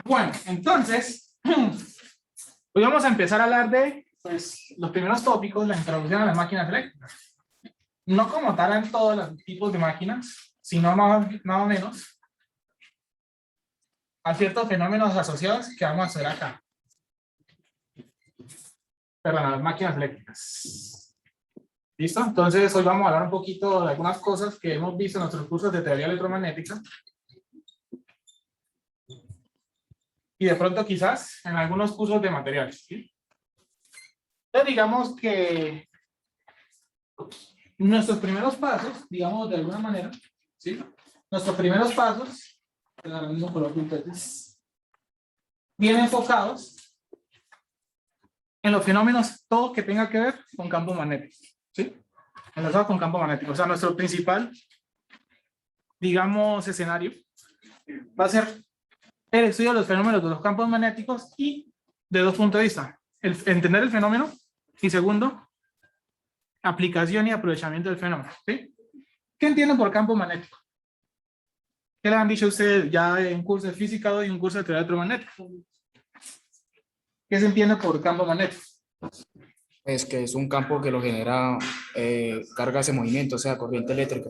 Bueno, entonces, hoy vamos a empezar a hablar de pues, los primeros tópicos, la introducción a las máquinas eléctricas. No como tal en todos los tipos de máquinas, sino más o menos a ciertos fenómenos asociados que vamos a ver acá. Perdón, a las máquinas eléctricas. ¿Listo? Entonces, hoy vamos a hablar un poquito de algunas cosas que hemos visto en nuestros cursos de teoría electromagnética. Y de pronto quizás en algunos cursos de materiales. ¿Sí? Entonces digamos que nuestros primeros pasos, digamos de alguna manera, ¿sí? Nuestros primeros pasos, bien enfocados en los fenómenos, todo que tenga que ver con campo magnético, ¿sí? Enlazado con campo magnético. O sea, nuestro principal, digamos, escenario va a ser el estudio de los fenómenos de los campos magnéticos y de dos puntos de vista. Entender el fenómeno y segundo, aplicación y aprovechamiento del fenómeno. ¿Sí? ¿Qué entienden por campo magnético? ¿Qué le han dicho ustedes ya en un curso de física y un curso de teoría electromagnética? ¿Qué se entiende por campo magnético? Es que es un campo que lo genera cargas de movimiento, o sea, corriente eléctrica.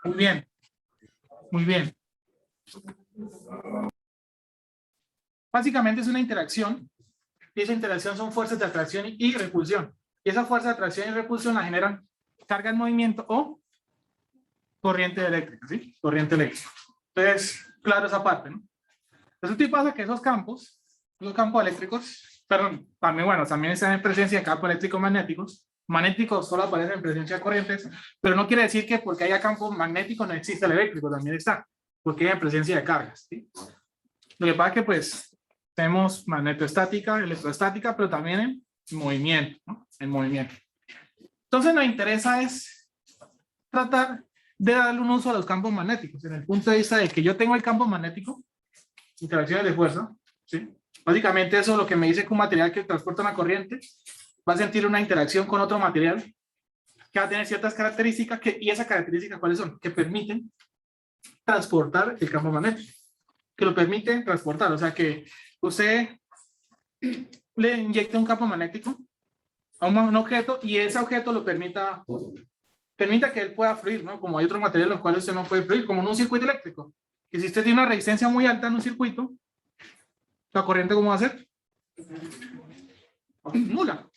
Muy bien. Muy bien. Básicamente es una interacción, y esa interacción son fuerzas de atracción y repulsión. Y esa fuerza de atracción y repulsión la generan carga en movimiento o corriente eléctrica, ¿sí? Corriente eléctrica. Entonces, claro esa parte, ¿no? Eso te pasa que esos campos eléctricos, perdón, también, bueno, también están en presencia de campos eléctricos magnéticos. Magnéticos solo aparecen en presencia de corrientes, pero no quiere decir que porque haya campo magnético no existe el eléctrico, también está, porque hay en presencia de cargas, ¿sí? Lo que pasa es que, pues, tenemos magnetoestática, electroestática, pero también en movimiento, ¿no? En movimiento. Entonces, nos interesa es tratar de darle un uso a los campos magnéticos, en el punto de vista de que yo tengo el campo magnético, interacciones de fuerza, ¿sí? Básicamente eso es lo que me dice que un material que transporta una corriente va a sentir una interacción con otro material que va a tener ciertas características, y esas características ¿cuáles son? Que permiten transportar el campo magnético, que lo permiten transportar, o sea que usted le inyecta un campo magnético a un objeto y ese objeto lo permita que él pueda fluir, ¿no? Como hay otros materiales en los cuales usted no puede fluir, como en un circuito eléctrico. Y si usted tiene una resistencia muy alta en un circuito, ¿la corriente cómo va a ser? Nula.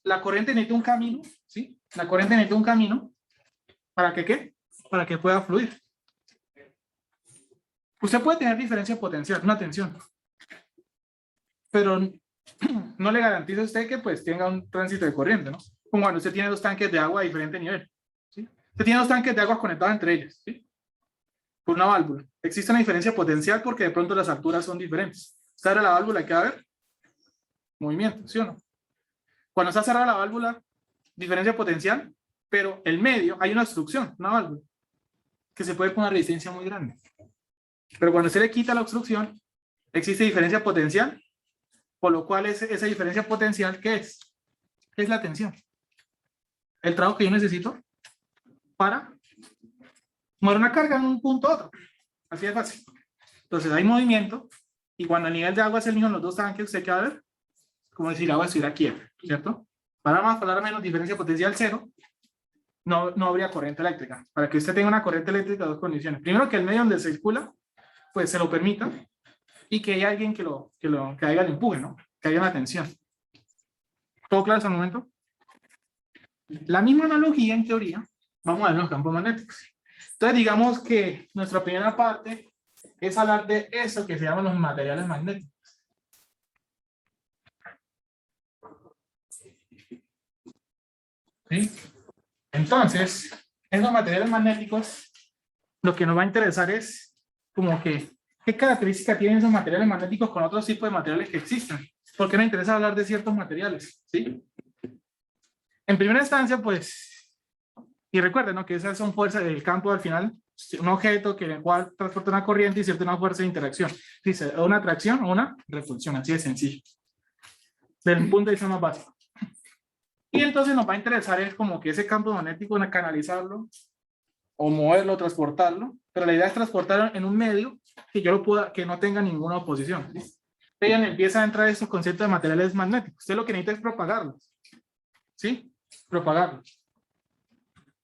La corriente necesita un camino, ¿sí? La corriente necesita un camino para que ¿qué? Para que pueda fluir. Usted puede tener diferencia potencial, una tensión, pero no le garantiza a usted que pues tenga un tránsito de corriente, ¿no? Como cuando usted tiene dos tanques de agua a diferente nivel, ¿sí? Usted tiene dos tanques de agua conectados entre ellos, ¿sí? Por una válvula. Existe una diferencia potencial porque de pronto las alturas son diferentes. Usted abre la válvula y ¿qué va a haber? Movimiento, ¿sí o no? Cuando está cerrada la válvula, diferencia potencial, pero el medio, hay una obstrucción, una válvula, que se puede poner una resistencia muy grande. Pero cuando se le quita la obstrucción, existe diferencia potencial, por lo cual esa diferencia potencial, ¿qué es? Es la tensión. El trabajo que yo necesito para mover una carga en un punto a otro. Así de fácil. Entonces hay movimiento, y cuando el nivel de agua es el mismo en los dos tanques, usted queda a ver, como decir agua estuviera quieta, ¿cierto? Para más, para menos, diferencia potencial cero, no habría corriente eléctrica. Para que usted tenga una corriente eléctrica, dos condiciones. Primero, que el medio donde circula, pues se lo permita, y que haya alguien que haya el empuje, ¿no? Que haya una tensión. ¿Todo claro hasta el momento? La misma analogía, en teoría, vamos a ver los campos magnéticos. Entonces, digamos que nuestra primera parte es hablar de eso que se llaman los materiales magnéticos. ¿Sí? Entonces, en los materiales magnéticos, lo que nos va a interesar es como que qué características tienen esos materiales magnéticos con otros tipos de materiales que existen. ¿Por qué nos interesa hablar de ciertos materiales? ¿Sí? En primera instancia, pues, y recuerden, ¿no? Que esas son fuerzas del campo al final, un objeto que el cual transporta una corriente y cierta una fuerza de interacción. Dice, una atracción o una repulsión, así de sencillo. Desde un punto de vista más básico. Y entonces nos va a interesar es como que ese campo magnético, canalizarlo, o moverlo, transportarlo, pero la idea es transportarlo en un medio que yo lo pueda, que no tenga ninguna oposición. ¿Sí? Entonces empieza a entrar esos conceptos de materiales magnéticos. Usted lo que necesita es propagarlos. ¿Sí? Propagarlos.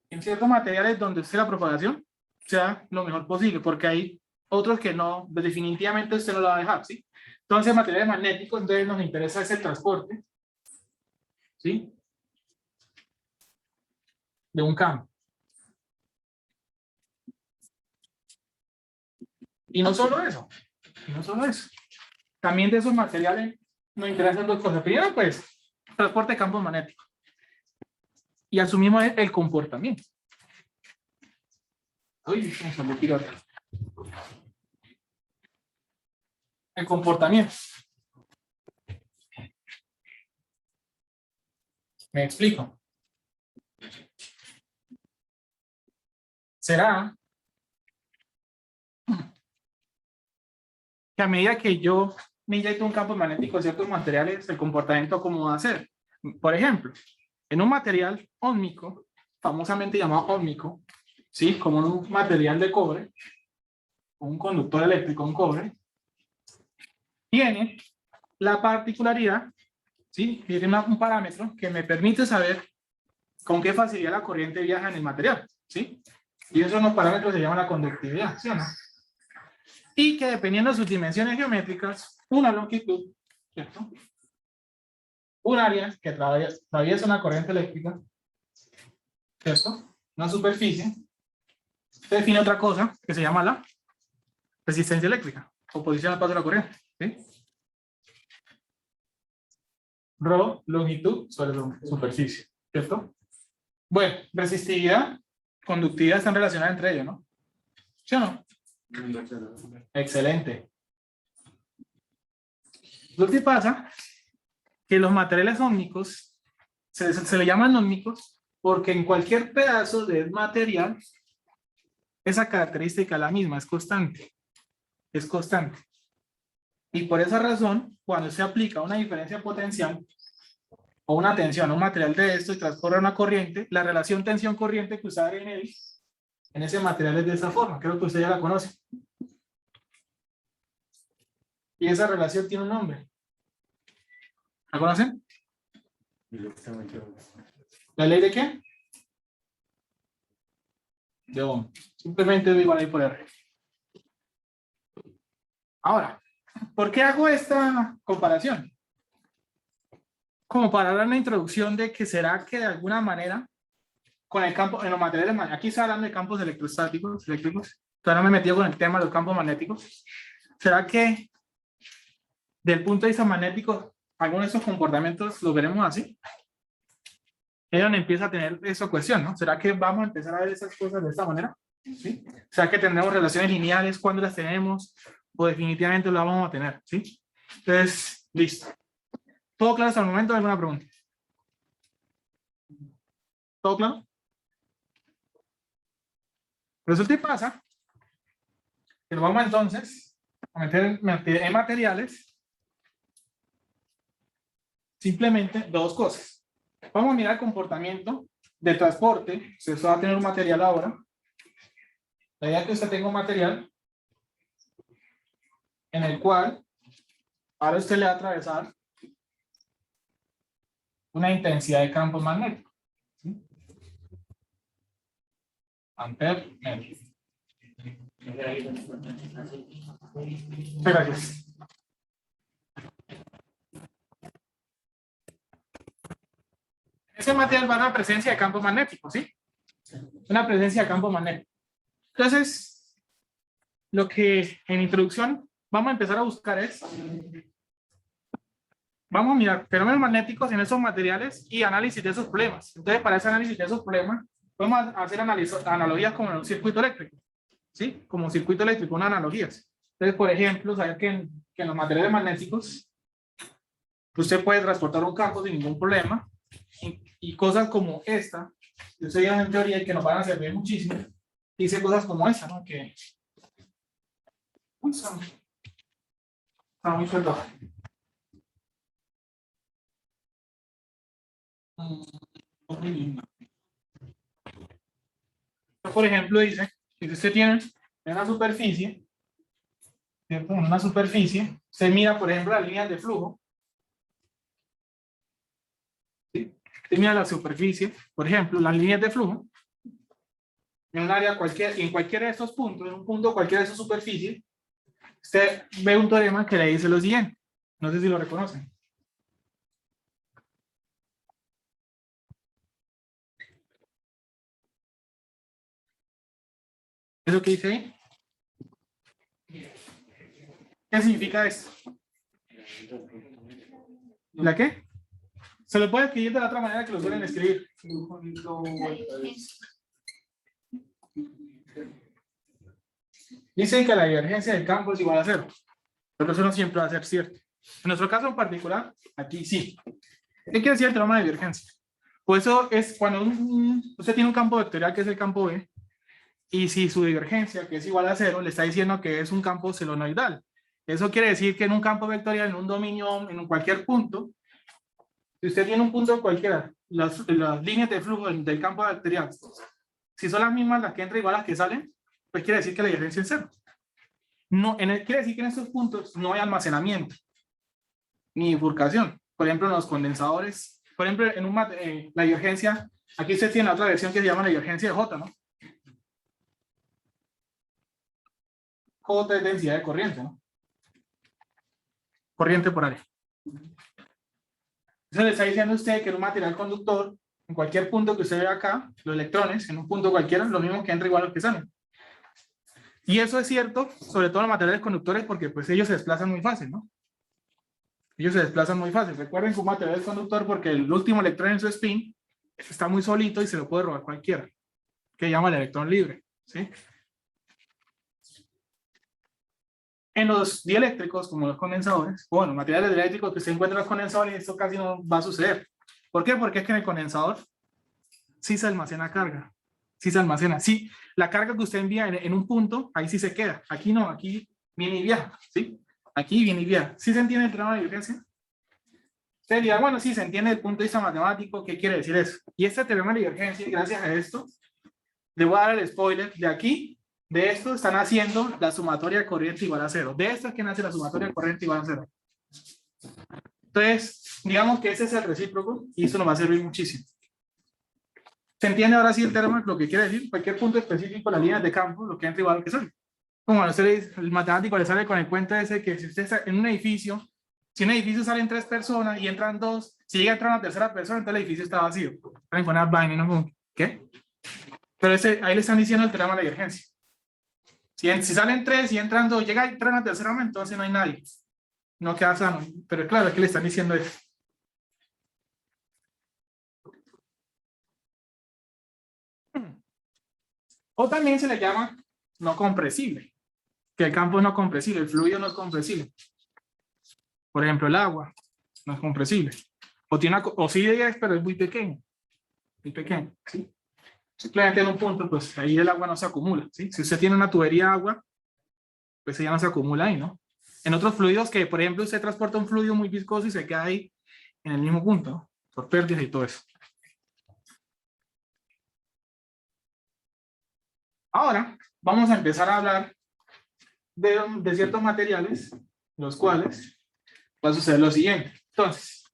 En ciertos materiales donde usted la propagación sea lo mejor posible, porque hay otros que no, definitivamente usted no lo va a dejar, ¿sí? Entonces, materiales magnéticos, entonces nos interesa ese transporte, ¿sí? De un campo. Y no solo eso, y no solo eso. También de esos materiales nos interesan dos cosas. Primero, pues, transporte de campos magnéticos. Y asumimos el comportamiento. Uy, me tiro atrás. El comportamiento. Me explico. Será que a medida que yo me inyecto un campo magnético de ciertos materiales, el comportamiento cómo va a ser. Por ejemplo, en un material óhmico, famosamente llamado óhmico, ¿sí? Como un material de cobre, un conductor eléctrico, un cobre, tiene la particularidad, ¿sí? Tiene un parámetro que me permite saber con qué facilidad la corriente viaja en el material, ¿sí? Y esos los parámetros se llaman la conductividad, ¿sí o no? Y que dependiendo de sus dimensiones geométricas, una longitud, ¿cierto? Un área que atraviesa una corriente eléctrica, ¿cierto? Una superficie, se define otra cosa que se llama la resistencia eléctrica, oposición al paso de la corriente, ¿sí? Rho, longitud sobre superficie, ¿cierto? Bueno, resistividad, conductividad están relacionadas entre ellos, ¿no? ¿Sí o no? Excelente. Lo que pasa que los materiales óhmicos se le llaman óhmicos porque en cualquier pedazo de material esa característica es la misma, es constante. Es constante. Y por esa razón, cuando se aplica una diferencia potencial o una tensión a un material de esto y transcurre una corriente, la relación tensión-corriente que usted ve en ese material es de esa forma. Creo que usted ya la conoce. Y esa relación tiene un nombre. ¿La conocen? ¿La ley de qué? De Ohm. Simplemente digo ahí por R. Ahora, ¿por qué hago esta comparación? Como para dar una introducción de que será que de alguna manera, con el campo, en los materiales, aquí está hablando de campos electrostáticos, eléctricos, todavía no me he metido con el tema de los campos magnéticos. ¿Será que del punto de vista magnético, algunos de esos comportamientos los veremos así? Es donde empieza a tener esa cuestión, ¿no? ¿Será que vamos a empezar a ver esas cosas de esta manera? ¿Sí? ¿Será que tendremos relaciones lineales? ¿Cuándo las tenemos? O definitivamente las vamos a tener, ¿sí? Entonces, listo. ¿Todo claro hasta el momento? ¿Alguna pregunta? ¿Todo claro? Resulta y pasa que nos vamos entonces a meter en materiales simplemente dos cosas. Vamos a mirar el comportamiento de transporte. Si usted va a tener un material ahora, la idea es que usted tenga un material en el cual ahora usted le va a atravesar una intensidad de campo magnético. ¿Sí? Ampere metro. Gracias. Ese material va a una presencia de campo magnético, ¿sí? Una presencia de campo magnético. Entonces, lo que en introducción vamos a empezar a buscar es, vamos a mirar fenómenos magnéticos en esos materiales y análisis de esos problemas. Entonces, para ese análisis de esos problemas, podemos hacer analogías como en un circuito eléctrico, ¿sí? Como un circuito eléctrico, unas analogías. Entonces, por ejemplo, saber que en los materiales magnéticos, usted puede transportar un campo sin ningún problema, y cosas como esta, yo estoy en teoría que nos van a servir muchísimo, dice cosas como esta, ¿no? Que está muy suelto. Por ejemplo, dice que si usted tiene una superficie ¿cierto? En una superficie, se mira, por ejemplo, las líneas de flujo. ¿Sí? Se mira la superficie, por ejemplo, las líneas de flujo. En un área cualquiera, en cualquiera de estos puntos, en un punto cualquiera de esas superficies, usted ve un teorema que le dice lo siguiente. No sé si lo reconocen. ¿Eso qué dice ahí? ¿Qué significa esto? ¿La qué? Se lo puede escribir de la otra manera que lo suelen escribir. Dicen que la divergencia del campo es igual a 0. Pero eso no siempre va a ser cierto. En nuestro caso en particular, aquí sí. ¿Qué quiere decir el teorema de divergencia? Pues eso es cuando usted tiene un campo vectorial que es el campo B, y si su divergencia, que es igual a 0, le está diciendo que es un campo solenoidal. Eso quiere decir que en un campo vectorial, en un dominio, en cualquier punto, si usted tiene un punto cualquiera, las líneas de flujo del campo vectorial, si son las mismas las que entran igual a las que salen, pues quiere decir que la divergencia es 0. No, quiere decir que en estos puntos no hay almacenamiento ni bifurcación. Por ejemplo, en los condensadores, por ejemplo, en la divergencia, aquí usted tiene otra versión que se llama la divergencia de J, ¿no? J es densidad de corriente, ¿no? Corriente por área. Eso le está diciendo a usted que en un material conductor, en cualquier punto que usted vea acá, los electrones, en un punto cualquiera, lo mismo que entra igual a los que salen. Y eso es cierto, sobre todo en los materiales conductores, porque pues ellos se desplazan muy fácil, ¿no? Ellos se desplazan muy fácil. Recuerden que un material es conductor porque el último electrón en su spin está muy solito y se lo puede robar cualquiera, que llama el electrón libre, ¿sí? En los dieléctricos, como los condensadores, bueno, materiales dieléctricos que se encuentran en los condensadores, esto casi no va a suceder. ¿Por qué? Porque es que en el condensador sí se almacena carga. Sí se almacena. Sí, la carga que usted envía en un punto, ahí sí se queda. Aquí no, aquí viene y viaja, ¿sí? Aquí viene y viaja. ¿Sí se entiende el teorema de divergencia? Usted dirá, bueno, sí, se entiende desde el punto de vista matemático, ¿qué quiere decir eso? Y este teorema de divergencia, gracias a esto, le voy a dar el spoiler, de aquí, de esto están haciendo la sumatoria de corriente igual a 0. De esto es que nace la sumatoria de corriente igual a 0. Entonces, digamos que ese es el recíproco y eso nos va a servir muchísimo. ¿Se entiende ahora sí el teorema? Lo que quiere decir, cualquier punto específico, las líneas de campo, lo que entra igual a lo que sale. Como a usted, el matemático le sale con el cuento ese que si usted está en un edificio, si en un edificio salen 3 personas y entran 2, si llega a entrar una tercera persona, entonces el edificio está vacío. Van a poner vaina, ¿no? ¿Qué? Pero ahí le están diciendo el teorema de la divergencia. Si salen 3 y entran 2, llega a entrar una tercera, entonces no hay nadie. No queda sano. Pero claro, aquí le están diciendo eso. O también se le llama no compresible. Que el campo es no compresible, el fluido no es compresible. Por ejemplo, el agua no es compresible. O sí es, pero es muy pequeño. Muy pequeño, ¿sí? Simplemente en un punto, pues ahí el agua no se acumula, ¿sí? Si usted tiene una tubería de agua, pues ella no se acumula ahí, ¿no? En otros fluidos que, por ejemplo, usted transporta un fluido muy viscoso y se queda ahí en el mismo punto, ¿no? Por pérdidas y todo eso. Ahora, vamos a empezar a hablar de ciertos materiales, los cuales va a suceder lo siguiente. Entonces,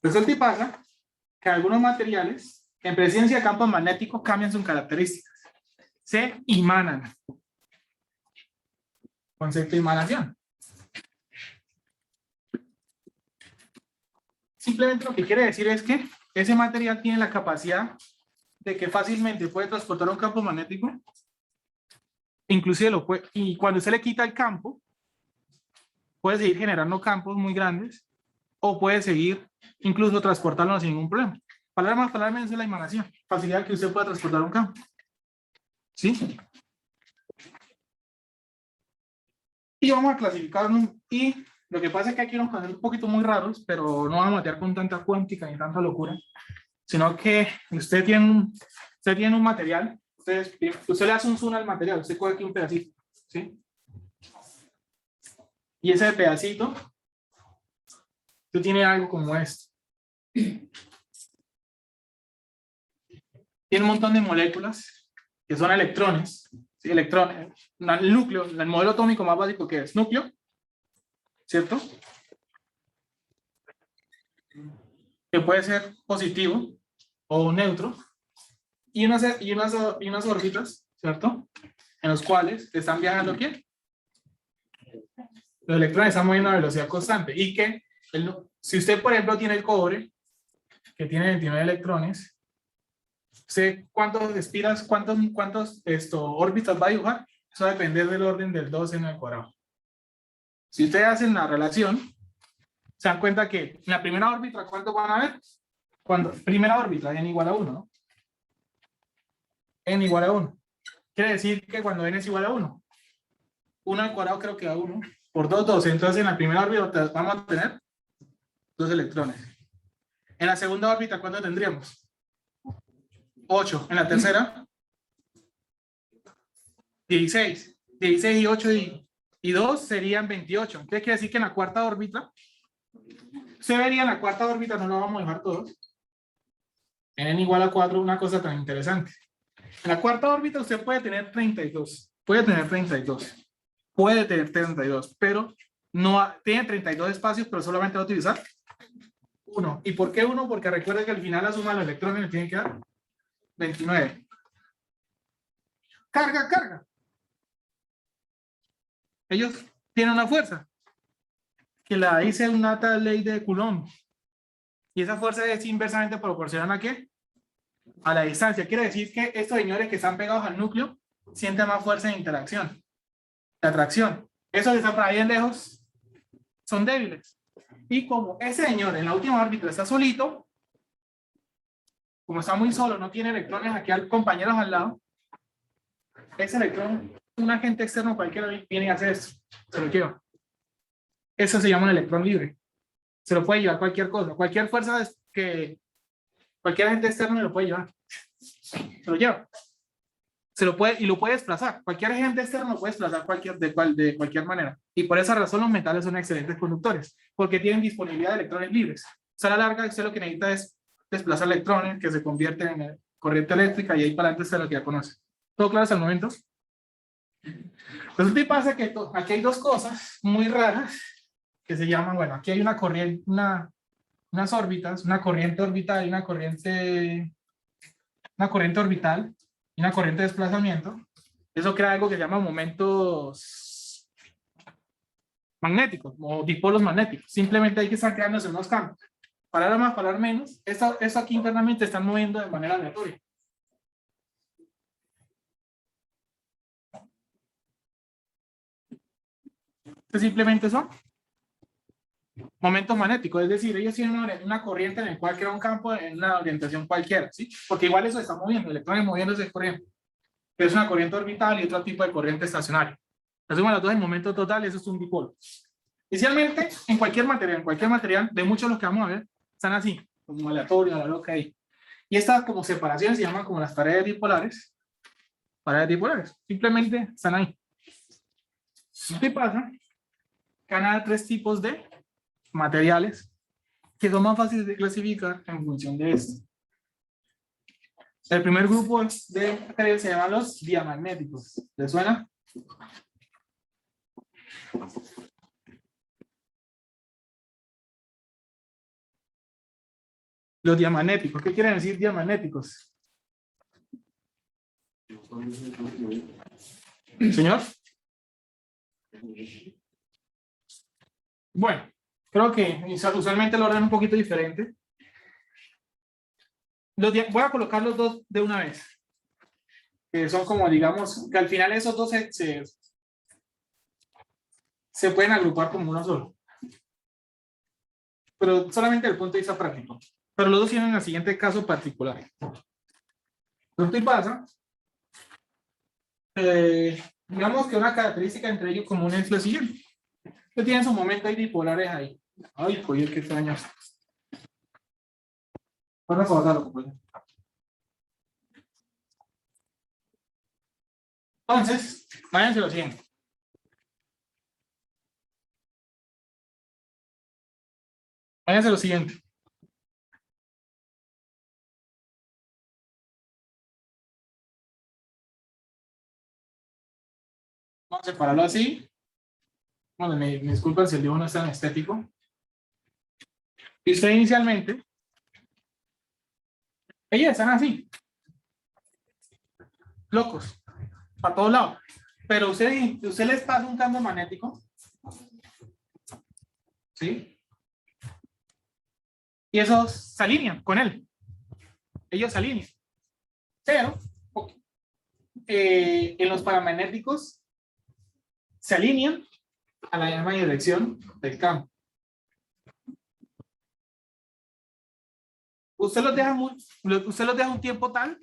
resulta y pasa que algunos materiales, en presencia de campos magnéticos, cambian sus características. Se imanan. Concepto de emanación. Simplemente lo que quiere decir es que ese material tiene la capacidad de que fácilmente puede transportar un campo magnético, inclusive lo puede, y cuando usted le quita el campo, puede seguir generando campos muy grandes, o puede seguir incluso transportarlo sin ningún problema. Palabra más, palabra menos es la emanación, facilidad que usted pueda transportar un campo. ¿Sí? Y vamos a clasificarnos, y lo que pasa es que aquí nos conocen un poquito muy raros, pero no vamos a meter con tanta cuántica ni tanta locura, sino que usted tiene un material, usted le hace un zoom al material, usted coge aquí un pedacito, ¿sí? Y ese pedacito, usted tiene algo como esto. Tiene un montón de moléculas, que son electrones, ¿sí? Electrón, el núcleo, el modelo atómico más básico que es núcleo, ¿cierto? Que puede ser positivo o neutro, y unas órbitas, ¿cierto? En los cuales están viajando, ¿qué? Los electrones están moviendo a velocidad constante, y que, si usted, por ejemplo, tiene el cobre, que tiene 29 electrones, ¿usted cuántos espiras, cuántos órbitas va a dibujar? Eso va a depender del orden del 2 en el cuadrado. Si ustedes hacen la relación, se dan cuenta que en la primera órbita, ¿cuántos van a ver? Primera órbita, n igual a 1, ¿no? N igual a 1. Quiere decir que cuando n es igual a 1, 1 al cuadrado creo que da 1, por 2, 2. Entonces en la primera órbita vamos a tener 2 electrones. En la segunda órbita, ¿cuánto tendríamos? 8. En la tercera, 16. 16 y 8 y 2 serían 28. Entonces quiere decir que en la cuarta órbita, se vería en la cuarta órbita, no lo vamos a dejar todos. En n igual a 4, una cosa tan interesante. En la cuarta órbita usted puede tener 32. Puede tener 32, pero no tiene 32 espacios, pero solamente va a utilizar 1. ¿Y por qué 1? Porque recuerden que al final la suma de los electrones le tiene que dar 29. Carga, carga. Ellos tienen una fuerza que la dice una tal ley de Coulomb. Y esa fuerza es inversamente proporcional ¿a qué? A la distancia. Quiere decir que estos señores que están pegados al núcleo sienten más fuerza de interacción, de atracción. Esos que están por ahí en lejos son débiles. Y como ese señor en la última órbita está solito, como está muy solo, no tiene electrones aquí al compañeros al lado, ese electrón, un agente externo cualquiera viene y hace esto, se lo lleva. Eso se llama un electrón libre. Se lo puede llevar cualquier cosa, cualquier fuerza que cualquier agente externo lo puede llevar. Se lo lleva. Se lo puede, y lo puede desplazar. Cualquier agente externo lo puede desplazar de cualquier manera. Y por esa razón los metales son excelentes conductores, porque tienen disponibilidad de electrones libres. O sea, a la larga, usted lo que necesita es desplazar electrones que se convierten en corriente eléctrica y ahí para adelante usted lo que ya conoce. ¿Todo claro hasta el momento? Resulta y pasa que aquí hay dos cosas muy raras que se llaman, bueno, aquí hay una corriente, unas órbitas, una corriente orbital y una corriente orbital y una corriente de desplazamiento. Eso crea algo que se llama momentos magnéticos o dipolos magnéticos. Simplemente hay que estar creándose unos campos. Parar más, parar menos. Eso aquí internamente están moviendo de manera aleatoria. Entonces simplemente son momentos magnéticos, es decir, ellos tienen una corriente en la cual crea un campo en una orientación cualquiera, ¿sí? Porque igual eso está moviendo, electrones moviéndose es corriente. Pero es una corriente orbital y otro tipo de corriente estacionaria. La suma de las dos en momento total, eso es un dipolo. Inicialmente, en cualquier material, de muchos de los que vamos a ver, están así, como aleatorio, a la loca ahí. Y estas como separaciones se llaman como las paredes dipolares. Paredes dipolares, simplemente están ahí. ¿Qué pasa? Que hay tres tipos de materiales que son más fáciles de clasificar en función de esto. El primer grupo de materiales se llaman los diamagnéticos. ¿Les suena? Los diamagnéticos. ¿Qué quieren decir diamagnéticos? ¿Señor? Bueno, creo que usualmente lo orden es un poquito diferente. Voy a colocar los dos de una vez. Que son como, digamos, que al final esos dos se pueden agrupar como uno solo. Pero solamente desde el punto de vista práctico. Pero los dos tienen el siguiente caso particular. Lo que pasa, digamos que una característica entre ellos común es lo siguiente. Que tienen su momento ahí dipolares ahí. Ay, pues qué extraño. Vamos a guardarlo, compañero. Entonces, váyanse lo siguiente. Váyanse lo siguiente. Vamos a separarlo así. Bueno, me disculpan si el dibujo no es tan estético. Y usted inicialmente, ellas están así, locos, para todos lados. Pero usted les pasa un campo magnético, ¿sí? Y esos se alinean con él. Ellos se alinean. Pero en los paramagnéticos se alinean a la misma dirección del campo. Usted los deja un tiempo tal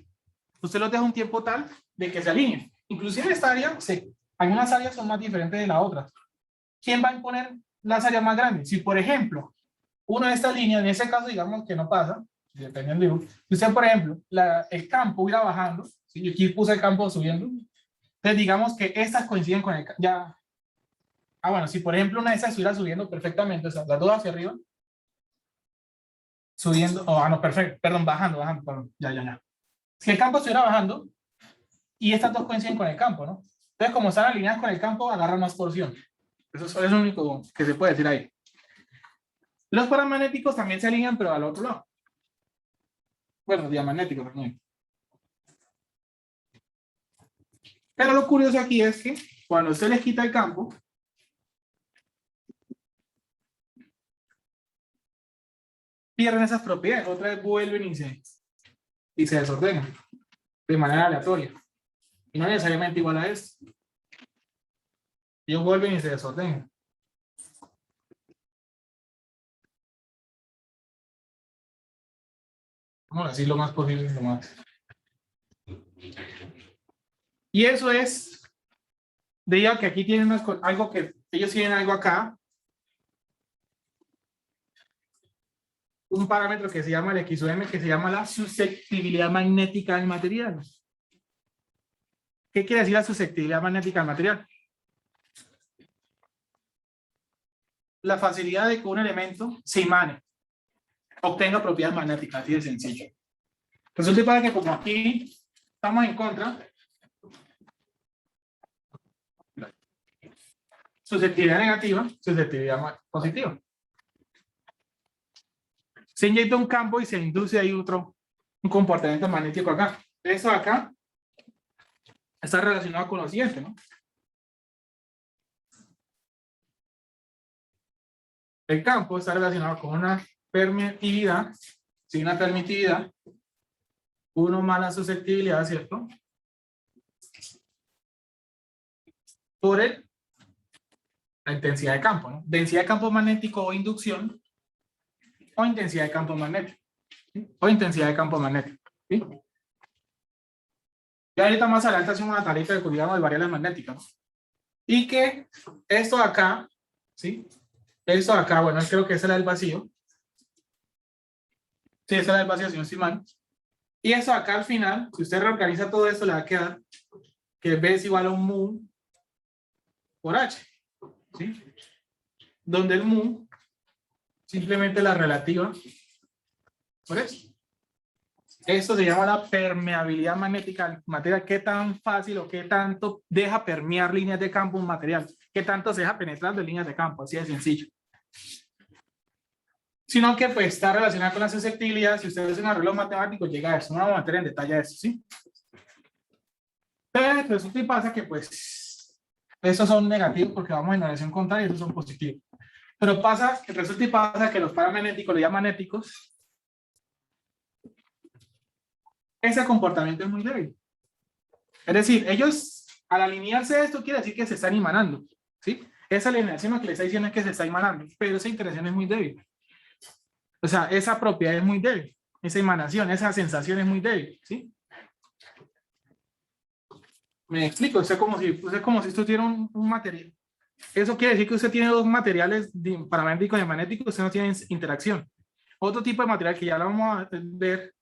de que se alineen. Inclusive esta área, algunas áreas son más diferentes de las otras. ¿Quién va a imponer las áreas más grandes? Si, por ejemplo, una de estas líneas, en ese caso, digamos que no pasa, dependiendo de usted, por ejemplo, el campo irá bajando, ¿sí? Yo aquí puse el campo subiendo, entonces digamos que estas coinciden con el ya. Bueno, si por ejemplo una de esas estuviera subiendo perfectamente, o sea, las dos hacia arriba, subiendo, no, perfecto, perdón, bajando, perdón, ya. Si el campo estuviera bajando, y estas dos coinciden con el campo, ¿no? Entonces, como están alineadas con el campo, agarran más torsión. Eso es lo único que se puede decir ahí. Los paramagnéticos también se alinean, pero al otro lado. Bueno, diamagnéticos también. Pero lo curioso aquí es que cuando usted les quita el campo, pierden esas propiedades. Otra vez vuelven y se desordenan de manera aleatoria. Y no necesariamente igual a esto. Ellos vuelven y se desordenan. Vamos a decir lo más posible. Lo más. Y eso es, diga que aquí tienen algo que ellos tienen algo acá. Un parámetro que se llama el XOM, que se llama la susceptibilidad magnética del material. ¿Qué quiere decir la susceptibilidad magnética del material? La facilidad de que un elemento se imane, obtenga propiedades magnéticas, así de sencillo. Resulta para que como aquí estamos en contra, susceptibilidad negativa, susceptibilidad positiva. Se inyecta un campo y se induce ahí un comportamiento magnético acá. Eso acá está relacionado con lo siguiente, ¿no? El campo está relacionado con una permitividad, sin una permitividad, uno más la susceptibilidad, ¿cierto? Por la intensidad de campo, ¿no? Densidad de campo magnético o inducción, o intensidad de campo magnético, ¿sí? O intensidad de campo magnético, ¿sí? Y ahorita más adelante hacemos una tablita de cuidado de variables magnéticas, ¿no? Y que esto de acá, ¿sí? Esto de acá, bueno, creo que ese era el vacío. Sí, ese era el vacío, si no estoy mal. Y eso acá al final, si usted reorganiza todo esto, le va a quedar que B es igual a un mu por H, ¿sí? Donde el mu simplemente la relativa por eso. Esto se llama la permeabilidad magnética del material. ¿Qué tan fácil o qué tanto deja permear líneas de campo un material? ¿Qué tanto se deja penetrar de líneas de campo? Así de sencillo. Sino que pues está relacionada con la susceptibilidad. Si ustedes hacen un arreglo matemático, llega a eso. No vamos a meter en detalle a eso, ¿sí? Pero resulta y pasa que pues esos son negativos porque vamos en relación contraria y esos son positivos. Pero resulta y pasa que los paramagnéticos, los diamagnéticos, ese comportamiento es muy débil. Es decir, ellos al alinearse esto quiere decir que se están imanando, ¿sí? Esa alineación lo que le está diciendo es que se está imanando, pero esa interacción es muy débil. O sea, esa propiedad es muy débil. Esa emanación, esa sensación es muy débil, ¿sí? Me explico, es como si usted tuviera un material. Eso quiere decir que usted tiene dos materiales paramagnético y magnético, usted no tiene interacción. Otro tipo de material que ya lo vamos a ver,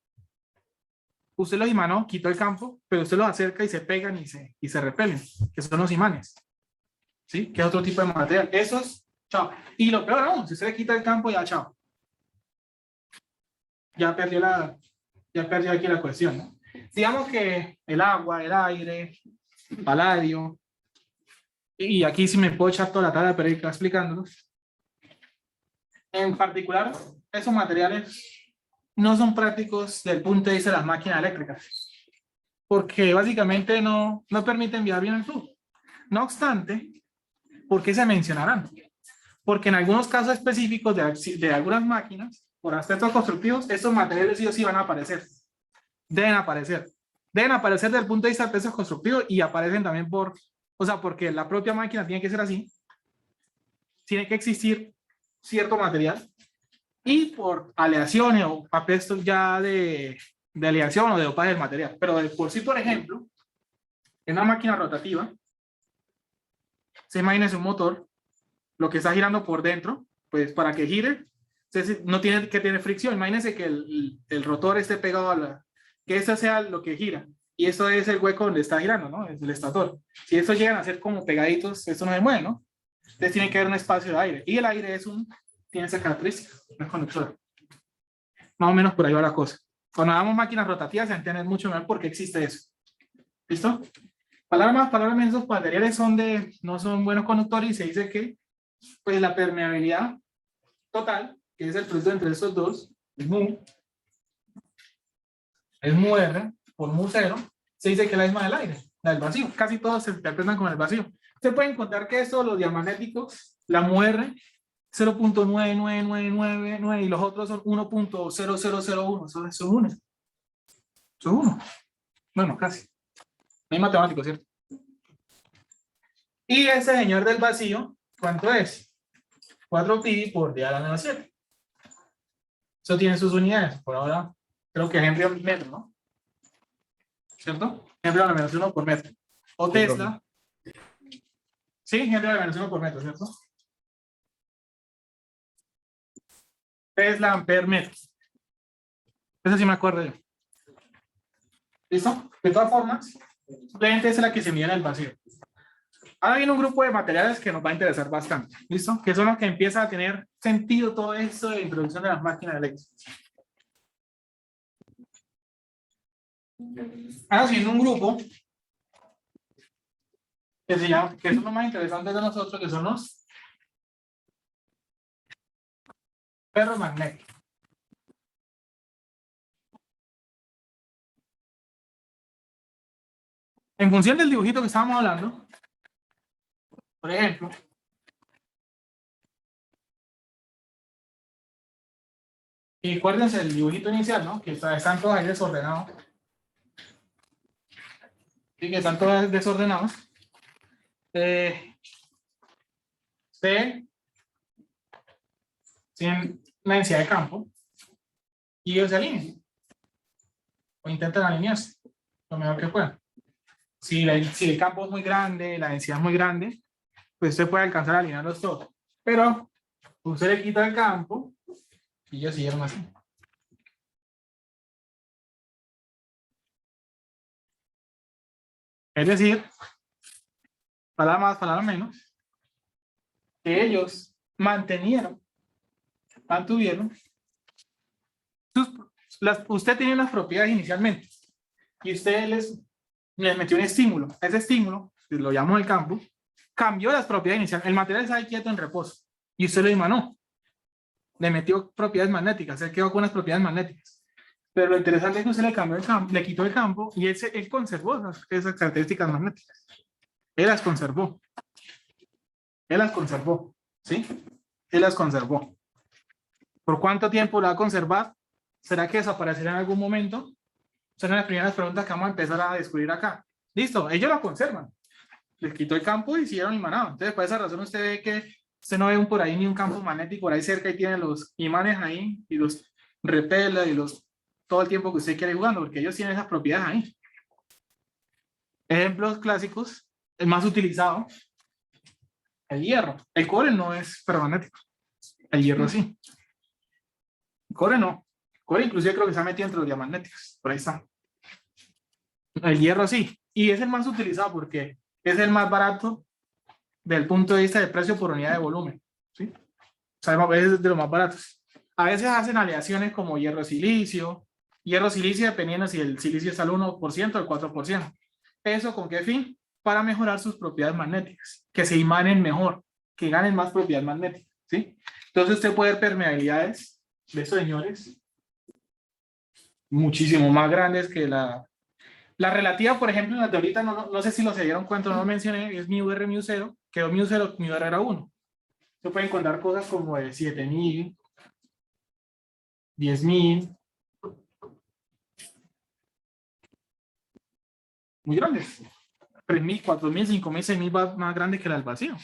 usted los imanó, quitó el campo, pero usted los acerca y se pegan y se repelen, que son los imanes. ¿Sí? Que es otro tipo de material. Esos, chao. Y lo peor aún, si usted le quita el campo, ya chao. Ya perdió aquí la cuestión, ¿no? Digamos que el agua, el aire, paladio, y aquí sí me puedo echar toda la tabla periódica explicándolos. En particular, esos materiales no son prácticos desde el punto de vista de las máquinas eléctricas, porque básicamente no permiten enviar bien el flujo. No obstante, ¿por qué se mencionarán? Porque en algunos casos específicos de algunas máquinas, por aspectos constructivos, estos materiales sí o sí van a aparecer. Deben aparecer. Deben aparecer desde el punto de vista del peso constructivo y aparecen también porque la propia máquina tiene que ser así. Tiene que existir cierto material y por aleaciones o aspectos ya de aleación o de dopaje del material. Pero de por sí, por ejemplo, en una máquina rotativa, se imagínese un motor, lo que está girando por dentro, pues para que gire, no tiene que tener fricción. Imagínense que el rotor esté pegado que eso sea lo que gira. Y eso es el hueco donde está girando, ¿no? Es el estator. Si estos llegan a ser como pegaditos, esto no se mueve, ¿no? Entonces tiene que haber un espacio de aire. Y el aire tiene esa característica, una conductora. Más o menos por ahí va la cosa. Cuando hagamos máquinas rotativas, se entiende mucho mejor por qué existe eso. ¿Listo? Palabras más, palabras menos, los materiales no son buenos conductores y se dice que pues la permeabilidad total, que es el producto entre estos dos, es mu R por mu 0, se dice que es la misma del aire, la del vacío. Casi todos se interpretan con el vacío. Ustedes pueden encontrar que esto, los diamagnéticos, la mu R, 0.99999 y los otros son 1.0001. Eso es 1. Eso es 1. Bueno, casi. No hay matemático, ¿cierto? Y ese señor del vacío, ¿cuánto es? 4pi por 10 a la menos 7. Eso tiene sus unidades. Por ahora, creo que Henry al metro, ¿no? ¿Cierto? Henry a la menos 1 por metro. O Tesla. Sí, Henry a la menos 1 por metro, ¿cierto? Tesla ampere metro. Eso sí me acuerdo yo. ¿Listo? De todas formas, simplemente es la que se mide en el vacío. Ahora viene un grupo de materiales que nos va a interesar bastante. ¿Listo? Que son los que empieza a tener sentido todo esto de introducción de las máquinas eléctricas. Ahora viene un grupo que se llama, que son los más interesantes de nosotros, que son los ferromagnéticos. En función del dibujito que estábamos hablando, por ejemplo, y acuérdense del dibujito inicial, ¿no? Que están todos ahí desordenados. Sí, que están todos desordenados. Tienen la densidad de campo y ellos se alinean o intentan alinearse lo mejor que puedan. Si el campo es muy grande, la densidad es muy grande, pues usted puede alcanzar a alinearlos todos. Pero usted le quita el campo y ellos siguieron así. Es decir, palabra más, palabra menos, que ellos mantuvieron, usted tenía unas propiedades inicialmente y usted les metió un estímulo. Ese estímulo, que lo llamó el campo, cambió las propiedades iniciales. El material está ahí quieto en reposo y usted lo emanó. Le metió propiedades magnéticas, él quedó con unas propiedades magnéticas. Pero lo interesante es que usted le cambió el campo, le quitó el campo y él conservó esas características magnéticas. Él las conservó. ¿Sí? Él las conservó. ¿Por cuánto tiempo la va a conservar? ¿Será que desaparecerá en algún momento? Son las primeras preguntas que vamos a empezar a descubrir acá. Listo, ellos la conservan. Les quitó el campo y siguieron imanados. Entonces, por esa razón usted ve que usted no ve por ahí ni un campo magnético por ahí cerca y tiene los imanes ahí y los repela y todo el tiempo que usted quiere jugando, porque ellos tienen esas propiedades ahí. Ejemplos clásicos, el más utilizado, el hierro. El cobre no es ferromagnético. El hierro sí. El cobre no. El cobre inclusive creo que se ha metido entre los diamagnéticos. Por ahí está. El hierro sí. Y es el más utilizado porque es el más barato del punto de vista de precio por unidad de volumen. ¿Sí? O sea, es de los más baratos. A veces hacen aleaciones como hierro-silicio. Hierro-silicio dependiendo si el silicio es al 1% o al 4%. ¿Eso con qué fin? para mejorar sus propiedades magnéticas, que se imanen mejor, que ganen más propiedades magnéticas, ¿sí? Entonces usted puede ver permeabilidades de estos señores muchísimo más grandes que la relativa, por ejemplo, en la teorita, no sé si lo se dieron cuenta, no lo mencioné, es mu r mu 0, quedó mu 0, mu r era 1. Se pueden encontrar cosas como de 7000, 10.000, muy grandes. 3.000, 4.000, 5.000, 6.000 más grandes que la del vacío.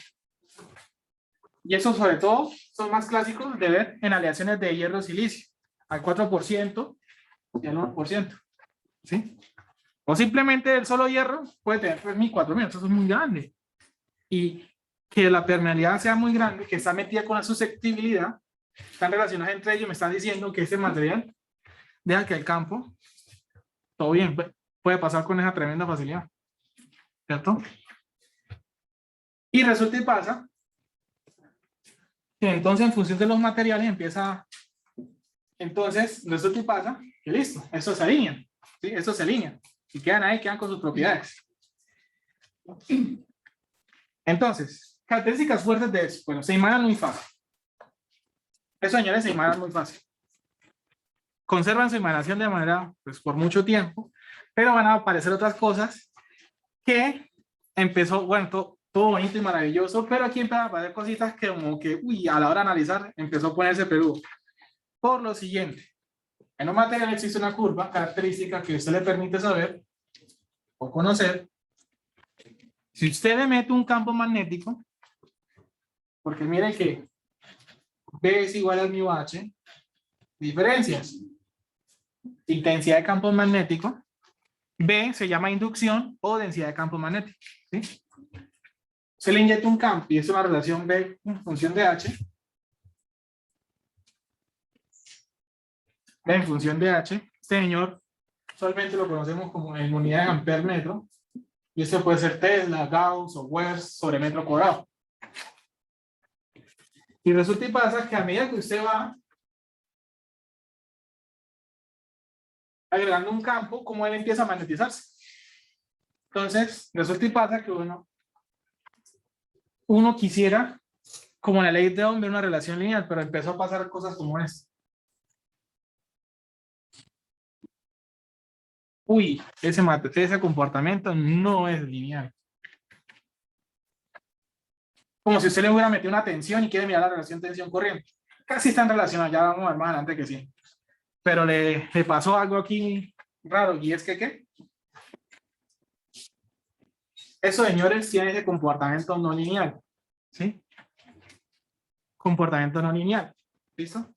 Y eso sobre todo son más clásicos de ver en aleaciones de hierro-silicio, al 4% y al 1%. ¿Sí? O simplemente el solo hierro puede tener 3.000, 4.000, eso es muy grande. Y que la permeabilidad sea muy grande, que está metida con la susceptibilidad, están relacionadas entre ellos, me están diciendo que ese material deja que el campo, todo bien, puede pasar con esa tremenda facilidad. ¿Cierto? Y resulta y pasa que entonces en función de los materiales empieza, entonces resulta y pasa que listo, estos se alinean, ¿sí? Estos se alinean y quedan ahí, quedan con sus propiedades. Entonces, características fuertes de eso, bueno, se imanan muy fácil. Esos señores se imanan muy fácil. Conservan su imanación de manera, pues por mucho tiempo, pero van a aparecer otras cosas que empezó, bueno, todo bonito y maravilloso, pero aquí empiezan a aparecer cositas que como que, uy, a la hora de analizar, empezó a ponerse peludo. Por lo siguiente, en un material existe una curva característica que usted le permite saber o conocer. Si usted le mete un campo magnético, porque mire que B es igual al mu H, diferencias. Intensidad de campo magnético. B se llama inducción o densidad de campo magnético. ¿Sí? Se le inyecta un campo y es una relación B en función de H. B en función de H. Este señor usualmente lo conocemos como en unidades de amper metro. Y eso puede ser Tesla, Gauss o Hertz sobre metro cuadrado. Y resulta y pasa que a medida que usted va agregando un campo, como él empieza a magnetizarse. Entonces, resulta y pasa que uno quisiera, como en la ley de Ohm, ver una relación lineal, pero empezó a pasar cosas como esta. Uy, ese comportamiento no es lineal. Como si usted le hubiera metido una tensión y quiere mirar la relación tensión-corriente. Casi están relacionadas, ya vamos a ver más adelante que sí. Pero le pasó algo aquí raro, y es que, ¿qué? Esos señores tienen ese comportamiento no lineal. ¿Sí? Comportamiento no lineal. ¿Listo?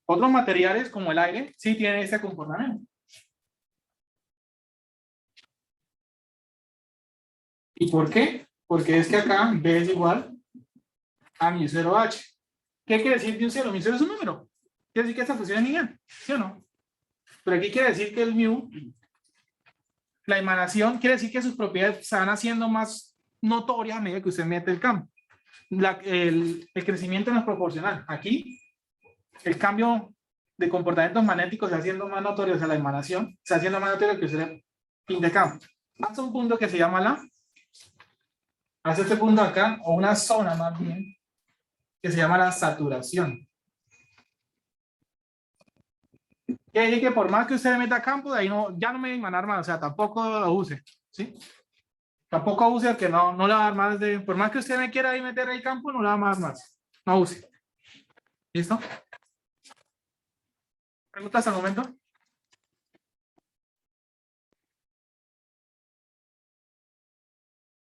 Otros materiales, como el aire, sí tienen ese comportamiento. ¿Y por qué? Porque es que acá B es igual a mu 0H. ¿Qué quiere decir mu 0? Mu 0 es un número. Quiere decir que esta función es lineal, ¿sí o no? Pero aquí quiere decir que el mu, la emanación, quiere decir que sus propiedades se van haciendo más notorias a medida que usted mete el campo. El crecimiento no es proporcional. Aquí, el cambio de comportamientos magnéticos se haciendo más notorio, o sea, la emanación se haciendo más notorio que usted le pinte campo. Hasta un punto que se llama hasta este punto acá, o una zona más bien, que se llama la saturación. Quiere decir que por más que usted le meta campo, de ahí ya no me va a emanar más, o sea, tampoco lo use, ¿sí? Tampoco use el que no le va a dar más de, por más que usted me quiera ahí meter ahí campo, no le va a dar más. No use. ¿Listo? ¿Preguntas hasta el momento?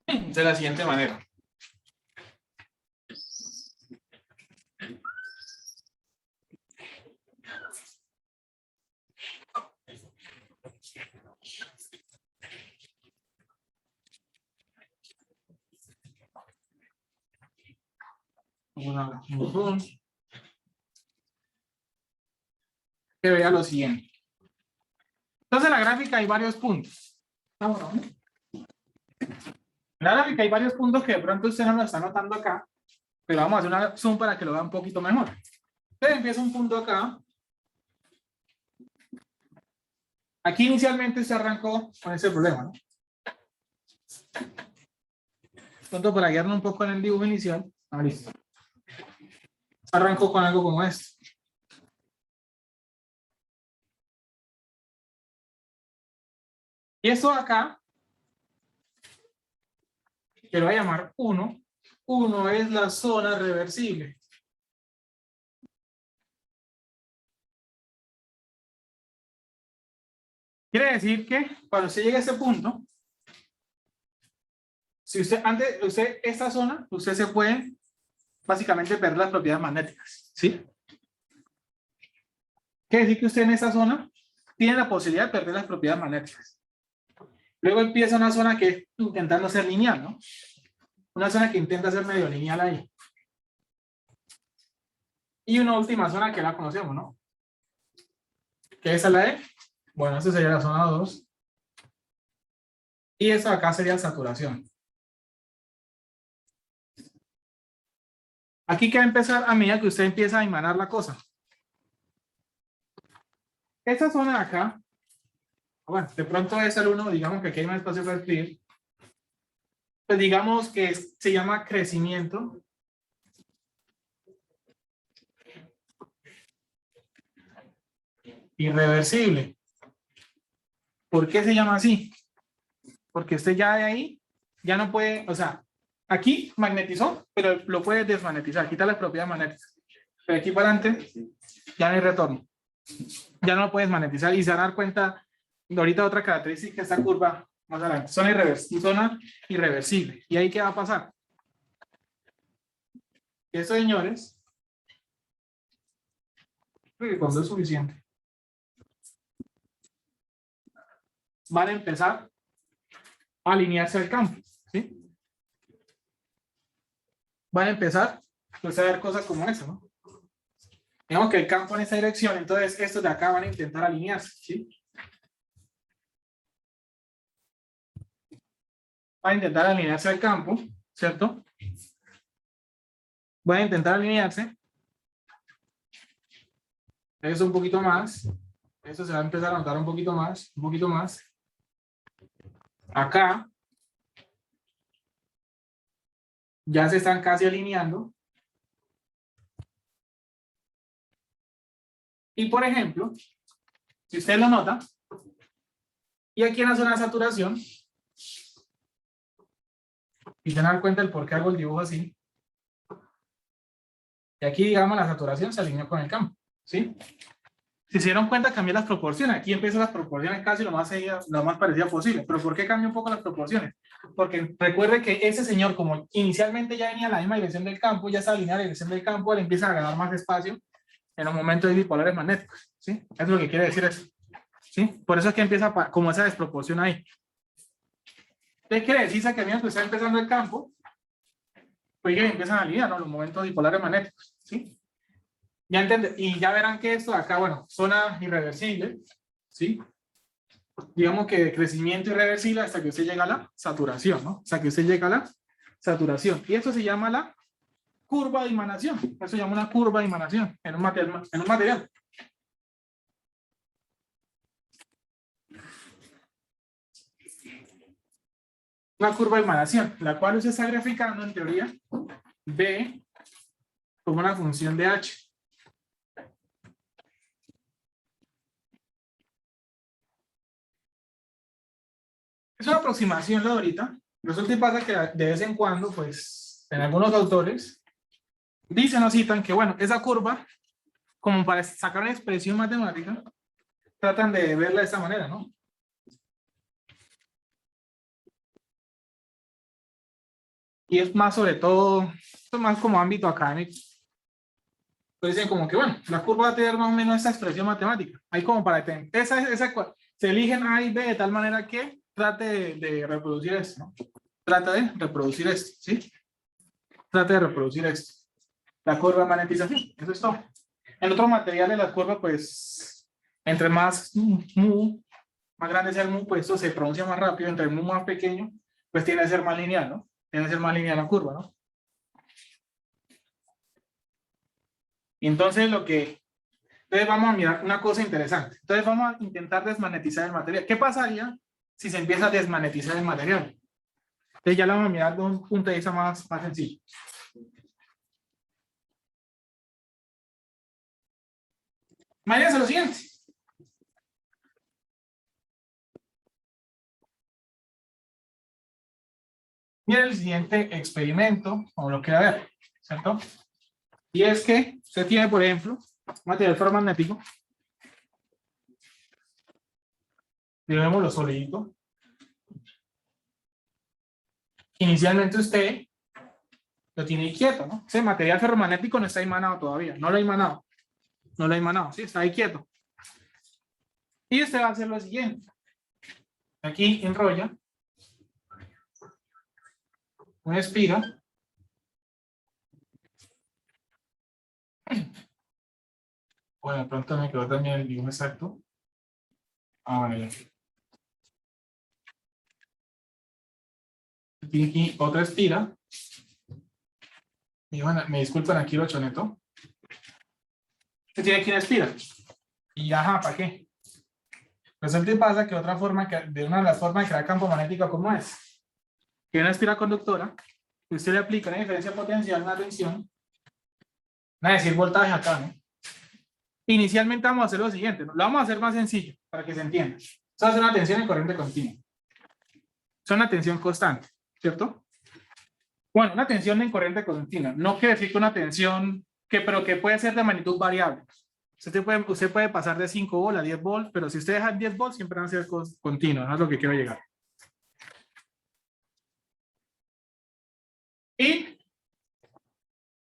De la siguiente manera. Que vea lo siguiente. Entonces en la gráfica hay varios puntos. En la gráfica hay varios puntos que de pronto usted no lo está notando acá, pero vamos a hacer una zoom para que lo vea un poquito mejor. Entonces empieza un punto acá. Aquí inicialmente se arrancó con ese problema, ¿no? Pronto para guiarnos un poco en el dibujo inicial. Ah, listo. Arranco con algo como esto. Y esto acá, que lo voy a llamar 1. 1 es la zona reversible. Quiere decir que cuando usted llegue a ese punto, si usted, esta zona, usted se puede básicamente perder las propiedades magnéticas, ¿sí? Quiere decir que usted en esta zona tiene la posibilidad de perder las propiedades magnéticas. Luego empieza una zona que intentando ser lineal, ¿no? Una zona que intenta ser medio lineal ahí. Y una última zona que la conocemos, ¿no? Que esa es la E. Bueno, esta sería la zona 2. Y esta de acá sería saturación. Aquí que va a empezar a medida que usted empieza a emanar la cosa. Esta zona de acá, bueno, de pronto es el 1, digamos que aquí hay más espacio para escribir. Pues digamos que se llama crecimiento. Irreversible. ¿Por qué se llama así? Porque usted ya de ahí, ya no puede, o sea, aquí magnetizó, pero lo puede desmagnetizar, quita las propiedades magnéticas. Pero aquí para adelante, ya no hay retorno. Ya no lo puedes magnetizar y se van a dar cuenta de ahorita otra característica de esta curva más adelante. Zona irreversible. ¿Y ahí qué va a pasar? Estos señores, creo que cuando es suficiente, van a empezar a alinearse al campo, ¿sí? Van a empezar pues, a ver cosas como eso, ¿no? Digamos que el campo en esta dirección, entonces estos de acá van a intentar alinearse, ¿sí? Van a intentar alinearse al campo, ¿cierto? Van a intentar alinearse. Eso un poquito más. Esto se va a empezar a notar un poquito más, un poquito más. Acá ya se están casi alineando. Y por ejemplo, si usted lo nota, y aquí en la zona de saturación, y se dan cuenta del por qué hago el dibujo así, y aquí digamos la saturación se alineó con el campo, ¿sí? Si se dieron cuenta, cambié las proporciones. Aquí empiezan las proporciones casi lo más parecida posible. ¿Pero por qué cambió un poco las proporciones? Porque recuerde que ese señor, como inicialmente ya venía en la misma dirección del campo, ya está alineada la dirección del campo, le empieza a ganar más espacio en los momentos de bipolares magnéticos, ¿sí? Eso es lo que quiere decir eso, ¿sí? Por eso es que empieza como esa desproporción ahí. Entonces quiere decir que a medida que está empezando el campo, pues que empiezan a alinear, ¿no? Los momentos bipolares magnéticos, ¿sí? Ya entienden, y ya verán que esto de acá, bueno, zona irreversible, ¿sí? Digamos que de crecimiento irreversible hasta que usted llega a la saturación, ¿no? Hasta que usted llega a la saturación. Y eso se llama la curva de emanación. Eso se llama una curva de emanación en un material. Una curva de emanación, la cual usted está graficando en teoría B como una función de H. Es una aproximación, la de ahorita. Resulta y pasa que de vez en cuando, pues, en algunos autores dicen o citan que, bueno, esa curva, como para sacar una expresión matemática, tratan de verla de esta manera, ¿no? Y es más sobre todo, esto es más como ámbito académico. Pues dicen como que, bueno, la curva va a tener más o menos esta expresión matemática. Hay como para tener, se eligen A y B de tal manera que trate de reproducir esto, ¿no? Trata de reproducir esto, ¿sí? Trata de reproducir esto. La curva de magnetización, eso es todo. En otros materiales la curva, pues, entre más más grande sea el mu, pues esto se pronuncia más rápido. Entre el mu más pequeño, pues tiene que ser más lineal, ¿no? Tiene que ser más lineal la curva, ¿no? Y entonces entonces vamos a mirar una cosa interesante. Entonces vamos a intentar desmagnetizar el material. ¿Qué pasaría si se empieza a desmagnetizar el material? Entonces ya la vamos a mirar de un punto de vista más sencillo. Imagínense lo siguiente. Miren el siguiente experimento, como lo quiera ver, ¿cierto? Y es que usted tiene, por ejemplo, material ferromagnético. Digámoslo solidito. Inicialmente usted lo tiene quieto, ¿no? Ese material ferromagnético no está emanado todavía, no lo ha emanado. No lo ha emanado, sí, está ahí quieto. Y usted va a hacer lo siguiente. Aquí enrolla una espiga. Bueno, de pronto me quedó también el dibujo exacto. Bueno, ya. Tiene aquí otra estira. Y bueno, me disculpan aquí lo choneto. Usted tiene aquí una estira. Y ajá, ¿para qué? Resulta y pasa que otra forma, de una de las formas de crear campo magnético, ¿cómo es? Que una estira conductora, que usted le aplica una diferencia potencial, una tensión, nada de decir voltaje acá, ¿no? Inicialmente vamos a hacer lo siguiente, ¿no? Lo vamos a hacer más sencillo, para que se entienda. Esto es una tensión en corriente continua. Es una tensión constante, ¿cierto? Bueno, una tensión en corriente continua. No quiere decir que una tensión, pero que puede ser de magnitud variable. Usted puede pasar de 5 volts a 10 volts, pero si usted deja 10 volts, siempre van a ser continuos, no es lo que quiero llegar. Y,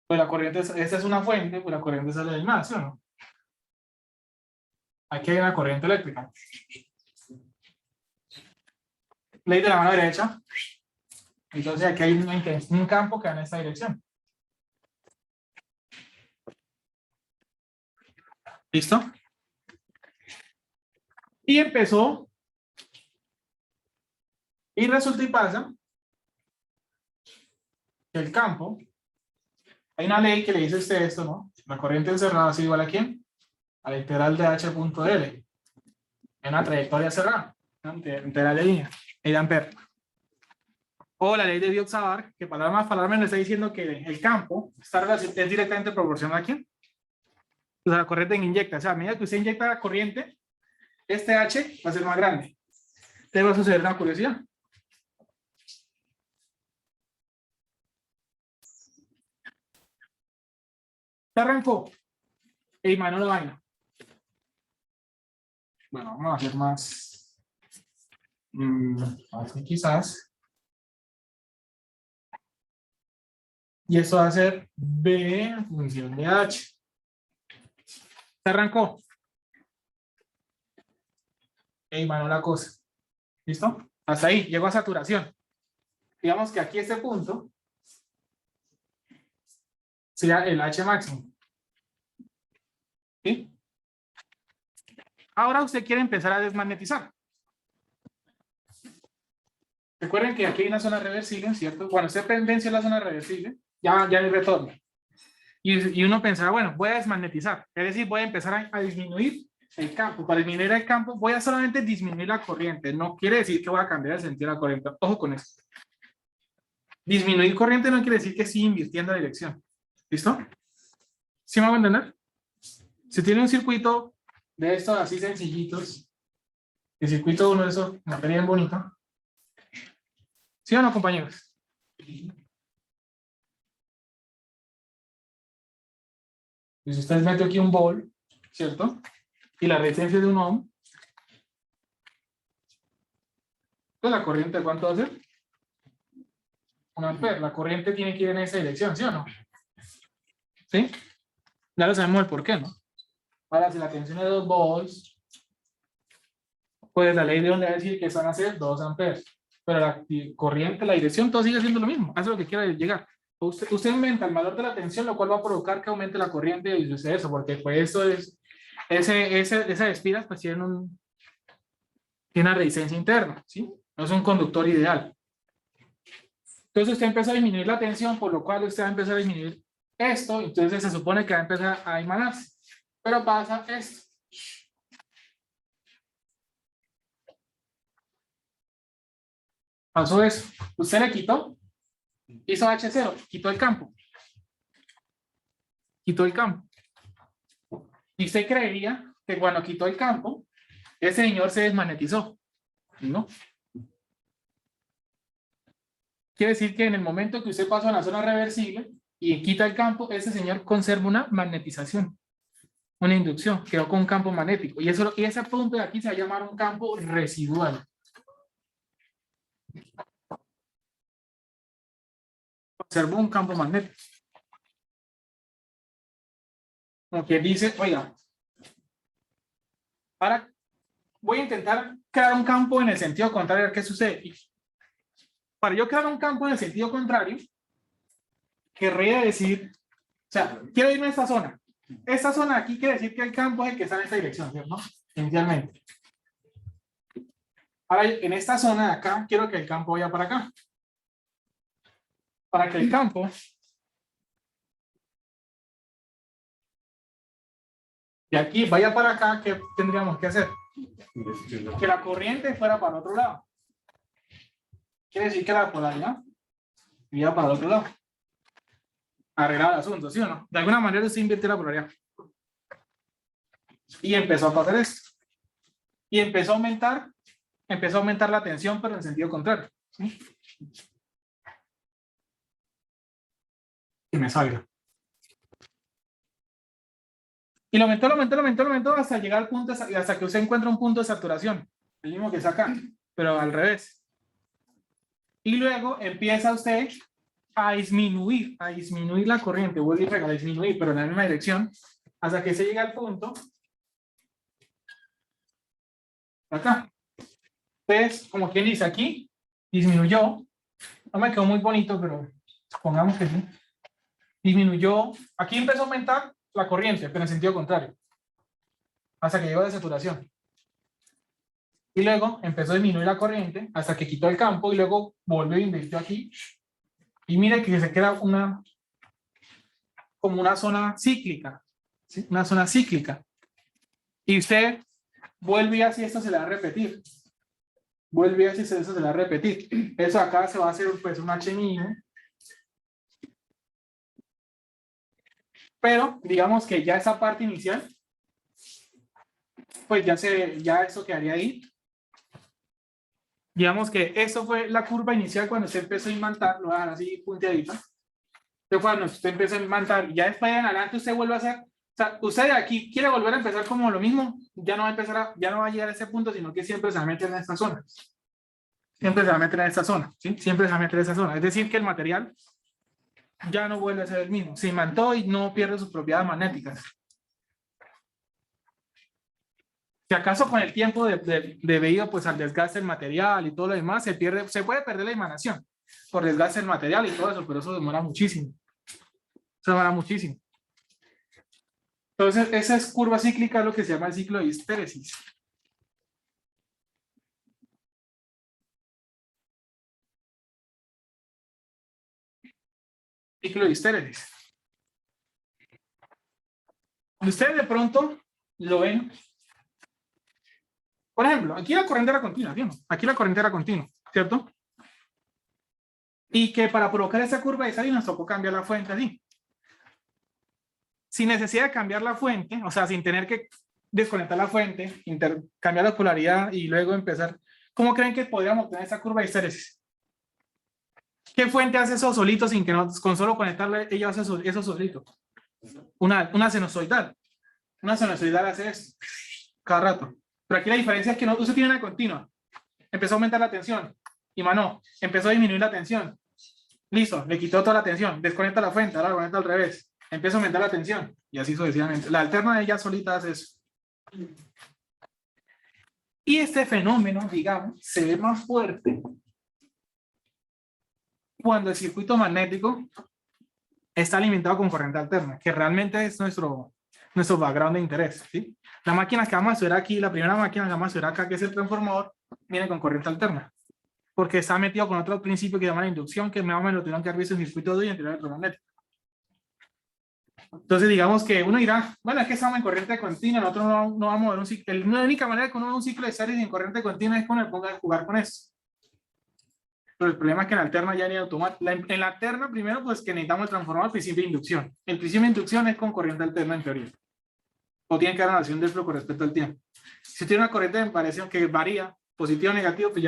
pues la corriente, esta es una fuente, pues la corriente sale del mar, ¿sí o no? Aquí hay una corriente eléctrica. Ley de la mano derecha. Entonces aquí hay un campo que va en esta dirección. ¿Listo? Y empezó. Y resulta y pasa que el campo, hay una ley que le dice a usted esto, ¿no? La corriente encerrada es igual a ¿quién? A la integral de h punto L. En una trayectoria cerrada. Integral de línea. El ampere. O la ley de Biot-Savart, que palabra más palabra menos está diciendo que el campo es directamente proporcional a ¿quién? Pues a la corriente que inyecta. O sea, a medida que usted inyecta la corriente, este H va a ser más grande. Te va a suceder una curiosidad. Se arrancó. Y mano la vaina. Bueno, vamos a hacer más. Así quizás. Y esto va a ser B en función de H. Se arrancó. Y mano la cosa. ¿Listo? Hasta ahí, llegó a saturación. Digamos que aquí este punto sería el H máximo. ¿Sí? Ahora usted quiere empezar a desmagnetizar. Recuerden que aquí hay una zona reversible, ¿cierto? Cuando usted vence la zona reversible, ya hay retorno. Y uno pensará, bueno, voy a desmagnetizar. Es decir, voy a empezar a disminuir el campo. Para disminuir el campo, voy a solamente disminuir la corriente. No quiere decir que voy a cambiar el sentido de la corriente. Ojo con esto. Disminuir corriente no quiere decir que siga invirtiendo la dirección. ¿Listo? ¿Sí me hago entender? Si tiene un circuito de estos así sencillitos, el circuito uno de esos, materia bien bonita. ¿Sí o no, compañeros? Y si ustedes meten aquí un volt, ¿cierto? Y la resistencia de un ohm, pues la corriente, ¿cuánto va a ser? 1 ampere. La corriente tiene que ir en esa dirección, ¿sí o no? ¿Sí? Ya lo sabemos el por qué, ¿no? Ahora, si la tensión es 2 volts, pues la ley de Ohm va a decir que van a ser 2 amperes. Pero la corriente, la dirección, todo sigue siendo lo mismo. Hace lo que quiera llegar. Usted inventa el valor de la tensión, lo cual va a provocar que aumente la corriente y eso, porque pues eso es, esas espiras pues tienen una resistencia interna, ¿sí? No es un conductor ideal. Entonces usted empieza a disminuir la tensión, por lo cual usted va a empezar a disminuir esto, entonces se supone que va a empezar a emanarse. Pero pasa esto. Pasó eso. Usted le quitó, hizo H0, quitó el campo. Quitó el campo. Y usted creería que cuando quitó el campo, ese señor se desmagnetizó. ¿No? Quiere decir que en el momento que usted pasó a la zona reversible y quita el campo, ese señor conserva una magnetización, una inducción, quedó con un campo magnético. Y ese punto de aquí se va a llamar un campo residual. Conservó un campo magnético. Como que dice, oiga, ahora voy a intentar crear un campo en el sentido contrario a ver qué sucede. Y para yo crear un campo en el sentido contrario, querría decir, o sea, quiero irme a esta zona. Esta zona aquí quiere decir que el campo es el que está en esta dirección, ¿no? Inicialmente. Ahora, en esta zona de acá, quiero que el campo vaya para acá. Para que el campo de aquí vaya para acá, ¿qué tendríamos que hacer? Que la corriente fuera para otro lado. Quiere decir que la polaridad iba para el otro lado. Arreglar el asunto, ¿sí o no? De alguna manera se invirtió la polaridad. Y empezó a pasar esto. Y empezó a aumentar la tensión, pero en sentido contrario. ¿Sí? Y me salga. Y lo aumentó hasta llegar al punto, hasta que usted encuentra un punto de saturación. El mismo que es acá, pero al revés. Y luego empieza usted a disminuir la corriente, vuelve a disminuir, pero en la misma dirección, hasta que se llega al punto acá. Entonces, como quien dice, aquí disminuyó, no me quedó muy bonito, pero supongamos que sí, disminuyó, aquí empezó a aumentar la corriente, pero en sentido contrario, hasta que llegó a la saturación. Y luego empezó a disminuir la corriente hasta que quitó el campo y luego volvió a invirtió aquí. Y mire que se queda como una zona cíclica, ¿sí? Una zona cíclica. Y usted vuelve y así esto se le va a repetir. Vuelve y así eso se le va a repetir. Eso acá se va a hacer pues un H mínimo. Pero digamos que ya esa parte inicial, pues ya eso quedaría ahí. Digamos que eso fue la curva inicial cuando usted empezó a imantar, lo voy a dejar así punteadita. Entonces cuando usted empezó a imantar, ya después en adelante usted vuelve a hacer, o sea, usted de aquí quiere volver a empezar como lo mismo, ya no va a empezar ya no va a llegar a ese punto, sino que siempre se va a meter en esta zona. Siempre se va a meter en esta zona, ¿sí? Siempre se va a meter en esa zona. Es decir, que el material ya no vuelve a ser el mismo. Se imantó y no pierde sus propiedades magnéticas. Si acaso con el tiempo debido pues al desgaste del material y todo lo demás, se puede perder la emanación por desgaste del material y todo eso, pero eso demora muchísimo. Eso demora muchísimo. Entonces, esa es curva cíclica, lo que se llama el ciclo de histéresis. Ciclo de histéresis. Ustedes de pronto lo ven. Por ejemplo, aquí la corriente era continua, ¿sí o no? Aquí la corriente era continua, ¿cierto? Y que para provocar esa curva de salida nos tocó cambiar la fuente así. Sin necesidad de cambiar la fuente, o sea, sin tener que desconectar la fuente, cambiar la polaridad y luego empezar. ¿Cómo creen que podríamos obtener esa curva de histéresis? ¿Qué fuente hace eso solito sin que con solo conectarle ella hace eso solito? Una sinusoidal. Una sinusoidal hace eso cada rato. Pero aquí la diferencia es que usted tiene una continua. Empezó a aumentar la tensión. Y mano, empezó a disminuir la tensión. Listo, le quitó toda la tensión. Desconecta la fuente, ahora la conecta al revés. Empieza a aumentar la tensión. Y así sucesivamente. La alterna de ella solita hace eso. Y este fenómeno, digamos, se ve más fuerte cuando el circuito magnético está alimentado con corriente alterna, que realmente es nuestro background de interés, ¿sí? La máquina que vamos a estudiar aquí, la primera máquina que vamos a estudiar acá, que es el transformador, viene con corriente alterna, porque está metido con otro principio que se llama la inducción, que más o menos lo tuvieron que haber visto en circuito de interior electromagnético. Entonces, digamos que uno dirá, bueno, es que estamos en corriente continua, nosotros no vamos a ver un ciclo. La única manera que uno ve un ciclo de series en corriente continua es cuando me ponga a jugar con eso. Pero el problema es que en la alterna ya ni automático. En la alterna, primero, pues que necesitamos el transformador al principio de inducción. El principio de inducción es con corriente alterna en teoría. O tiene que dar una relación del flow con respecto al tiempo. Si tiene una corriente de variación que varía, positivo o negativo, pues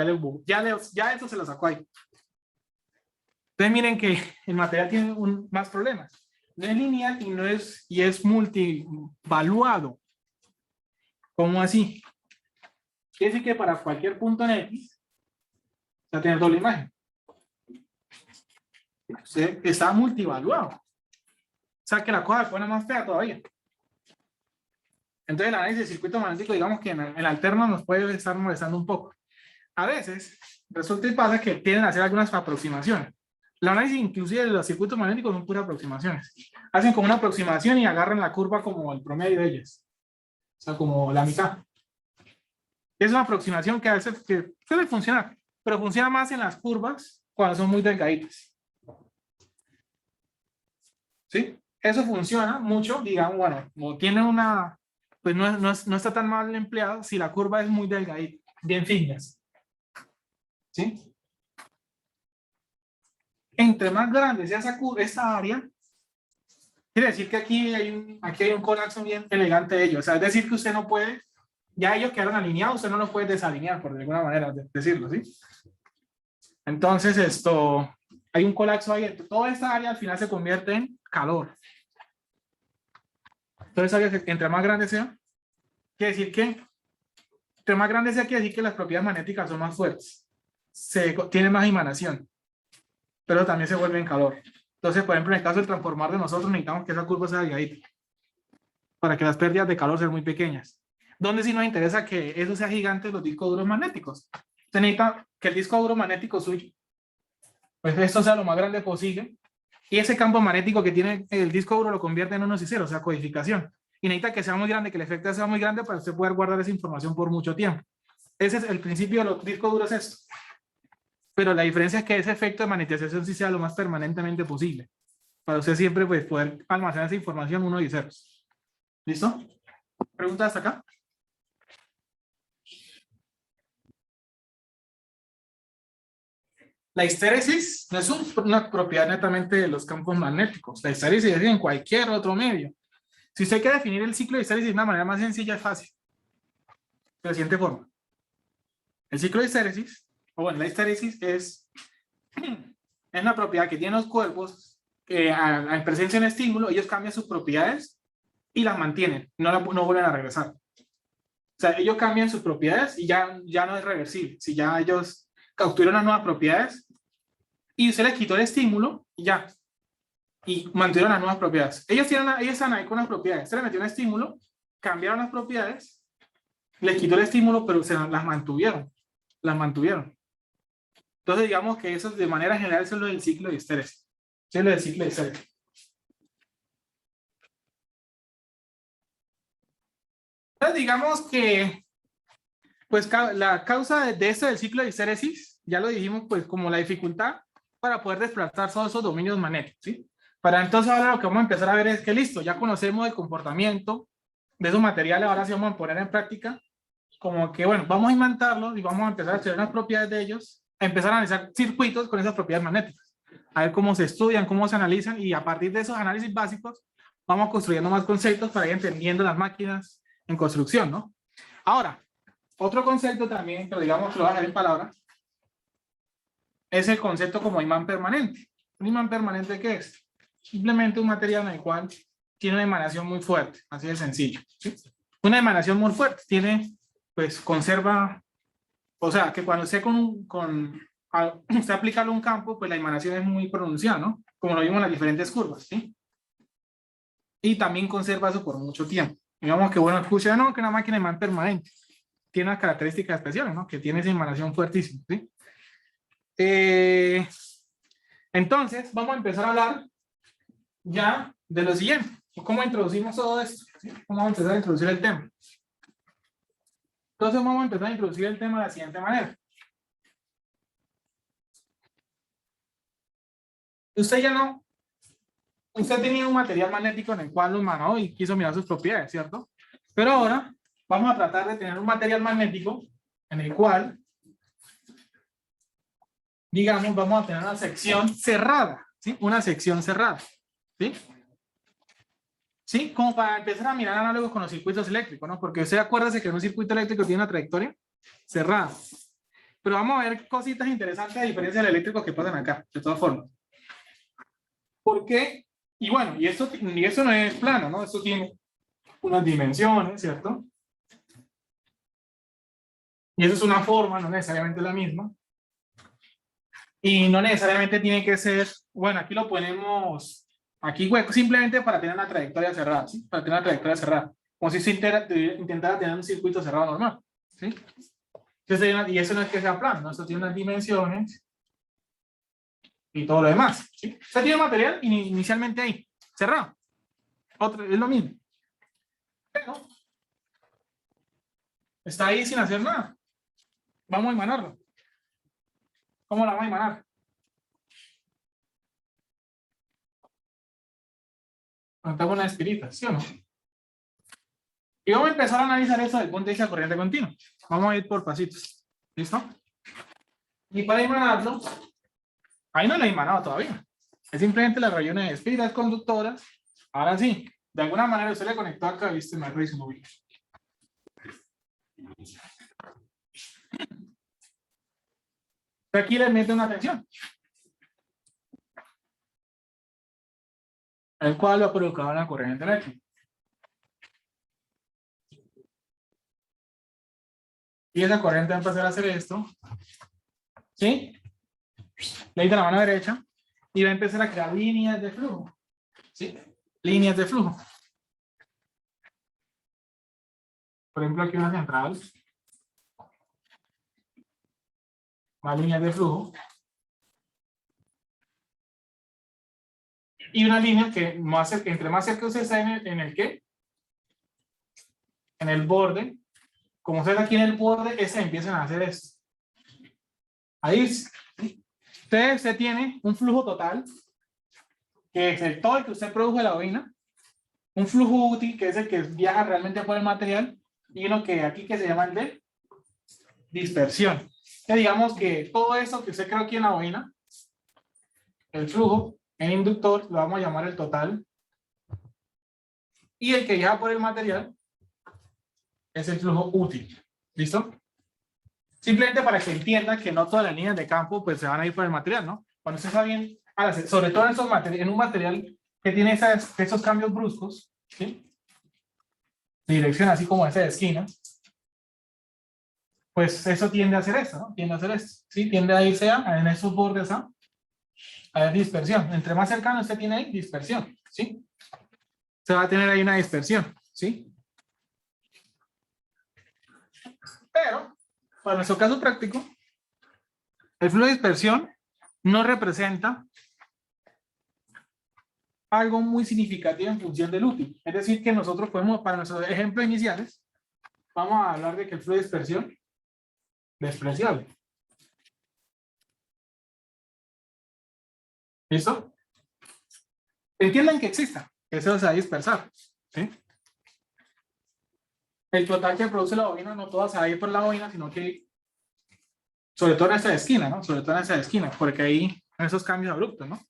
ya eso se lo sacó ahí. Entonces miren que el material tiene más problemas. No es lineal y es multivaluado. ¿Cómo así? Quiere decir que para cualquier punto en X, va a tener doble imagen. Está multivaluado. O sea que la cosa se pone más fea todavía. Entonces el análisis de circuito magnético, digamos que en el alterno nos puede estar molestando un poco. A veces resulta y pasa que tienen que hacer algunas aproximaciones. El análisis inclusive de los circuitos magnéticos son puras aproximaciones. Hacen como una aproximación y agarran la curva como el promedio de ellas. O sea, como la mitad. Es una aproximación que a veces que suele funcionar, pero funciona más en las curvas cuando son muy delgaditas. ¿Sí? Eso funciona mucho, digamos, bueno, como tiene una, pues no está tan mal empleado si la curva es muy delgadita, bien finas. ¿Sí? Entre más grande sea esa área, quiere decir que aquí hay un colapso bien elegante de ellos. O sea, es decir que usted no puede, ya ellos quedaron alineados, usted no los puede desalinear, por alguna manera decirlo, ¿sí? Entonces hay un colapso ahí. Toda esta área al final se convierte en calor. Entonces, entre más grande sea, quiere decir que, entre más grande sea, quiere decir que las propiedades magnéticas son más fuertes. Tiene más emanación, pero también se vuelve en calor. Entonces, por ejemplo, en el caso del transformador de nosotros, necesitamos que esa curva sea delgadita para que las pérdidas de calor sean muy pequeñas. ¿Dónde sí nos interesa que eso sea gigante? Los discos duros magnéticos. Usted necesita que el disco duro magnético suyo, pues esto sea lo más grande posible, y ese campo magnético que tiene el disco duro lo convierte en unos y ceros, o sea, codificación. Y necesita que sea muy grande, que el efecto sea muy grande para usted poder guardar esa información por mucho tiempo. Ese es el principio de los discos duros, es esto. Pero la diferencia es que ese efecto de magnetización sí sea lo más permanentemente posible, para usted siempre pues, poder almacenar esa información uno y ceros. ¿Listo? ¿Preguntas hasta acá? La histéresis no es una propiedad netamente de los campos magnéticos. La histéresis es en cualquier otro medio. Si usted quiere definir el ciclo de histéresis de una manera más sencilla, es fácil. De la siguiente forma. El ciclo de histéresis, o bueno, la histéresis es una propiedad que tienen los cuerpos que en presencia de un estímulo, ellos cambian sus propiedades y las mantienen, no vuelven a regresar. O sea, ellos cambian sus propiedades y ya no es reversible. Si ya ellos obtuvieron unas nuevas propiedades y usted les quitó el estímulo y ya. Y mantuvieron las nuevas propiedades. Ellos están ahí con las propiedades. Usted le metió un estímulo, cambiaron las propiedades, les quitó el estímulo, pero las mantuvieron. Las mantuvieron. Entonces, digamos que eso de manera general es lo del ciclo de histéresis. Es lo del ciclo de histéresis. Entonces, digamos que pues la causa de esto del ciclo de histéresis, ya lo dijimos, pues como la dificultad para poder desplazar todos esos dominios magnéticos, ¿sí? Para entonces ahora lo que vamos a empezar a ver es que listo, ya conocemos el comportamiento de esos materiales, ahora sí vamos a poner en práctica, como que bueno, vamos a inventarlos y vamos a empezar a estudiar las propiedades de ellos, a empezar a analizar circuitos con esas propiedades magnéticas, a ver cómo se estudian, cómo se analizan y a partir de esos análisis básicos vamos construyendo más conceptos para ir entendiendo las máquinas en construcción, ¿no? Ahora, otro concepto también, pero digamos que lo voy a dejar en palabras, es el concepto como imán permanente. ¿Un imán permanente qué es? Simplemente un material en el cual tiene una emanación muy fuerte, así de sencillo, ¿sí? Una emanación muy fuerte, pues conserva, o sea, que cuando usted usted aplica un campo, pues la emanación es muy pronunciada, ¿no? Como lo vimos en las diferentes curvas, ¿sí? Y también conserva eso por mucho tiempo. Digamos que, bueno, escucha, no, que una máquina de imán permanente tiene unas características especiales, ¿no? Que tiene esa emanación fuertísima, ¿sí? Entonces, vamos a empezar a hablar ya de lo siguiente. ¿Cómo introducimos todo esto? ¿Sí? ¿Cómo vamos a empezar a introducir el tema? Entonces, vamos a empezar a introducir el tema de la siguiente manera. Usted tenía un material magnético en el cual lo manejó y quiso mirar sus propiedades, ¿cierto? Pero ahora vamos a tratar de tener un material magnético en el cual digamos, vamos a tener una sección cerrada, ¿sí? Una sección cerrada, ¿sí? ¿Sí? Como para empezar a mirar análogos con los circuitos eléctricos, ¿no? Porque usted acuérdese que un circuito eléctrico tiene una trayectoria cerrada. Pero vamos a ver cositas interesantes a diferencia del eléctrico que pasan acá, de todas formas. ¿Por qué? Y bueno, y eso no es plano, ¿no? Esto tiene unas dimensiones, ¿cierto? Y eso es una forma, no necesariamente la misma. Y no necesariamente tiene que ser, bueno, aquí lo ponemos, aquí hueco, simplemente para tener una trayectoria cerrada, ¿sí? Para tener una trayectoria cerrada. Como si se intentara tener un circuito cerrado normal, ¿sí? Y eso no es que sea plano, ¿no? Esto tiene unas dimensiones y todo lo demás, ¿sí? Usted tiene material inicialmente ahí, cerrado. Es lo mismo. Pero está ahí sin hacer nada. Vamos a emanarlo. ¿Cómo la vamos a emanar? Conectamos una espirita, ¿sí o no? Y vamos a empezar a analizar eso desde el punto de vista de corriente continua. Vamos a ir por pasitos. ¿Listo? Y para emanarlo, ahí no lo he emanado todavía. Es simplemente las rayones de espiras conductoras. Ahora sí, de alguna manera usted le conectó acá, viste, me reviso móvil. Aquí le mete una tensión, el cual lo ha provocado una corriente eléctrica. Y esa corriente va a empezar a hacer esto, ¿sí? Le da la mano derecha y va a empezar a crear líneas de flujo, ¿sí? Líneas de flujo. Por ejemplo, aquí una central, más líneas de flujo. Y una línea que entre más cerca usted está en el ¿qué? En el borde. Como usted aquí en el borde, ese empiezan a hacer esto. Ahí usted tiene un flujo total, que es el todo el que usted produjo de la bobina, un flujo útil, que es el que viaja realmente por el material, y uno que aquí que se llama el de dispersión. Que digamos que todo eso que usted creó aquí en la bobina, el flujo en inductor, lo vamos a llamar el total, y el que viaja por el material es el flujo útil. ¿Listo? Simplemente para que entienda que no todas las líneas de campo pues se van a ir por el material, ¿no? Cuando usted está bien, sobre todo en un material que tiene esos cambios bruscos, ¿sí? De dirección así como ese de esquina, pues eso tiende a hacer esto, ¿no? Tiende a hacer esto, ¿sí? Tiende a irse en esos bordes a haber dispersión. Entre más cercano usted tiene ahí, dispersión, ¿sí? Se va a tener ahí una dispersión, ¿sí? Pero, para nuestro caso práctico, el flujo de dispersión no representa algo muy significativo en función del útil. Es decir, que nosotros podemos, para nuestros ejemplos iniciales, vamos a hablar de que el flujo de dispersión es despreciable. ¿Listo? Entiendan que exista, que eso se va a dispersar, ¿sí? El total que produce la bobina no toda se va a ir por la bobina, sino que, sobre todo en esta esquina, ¿no? Sobre todo en esta esquina, porque ahí, en esos cambios abruptos, ¿no?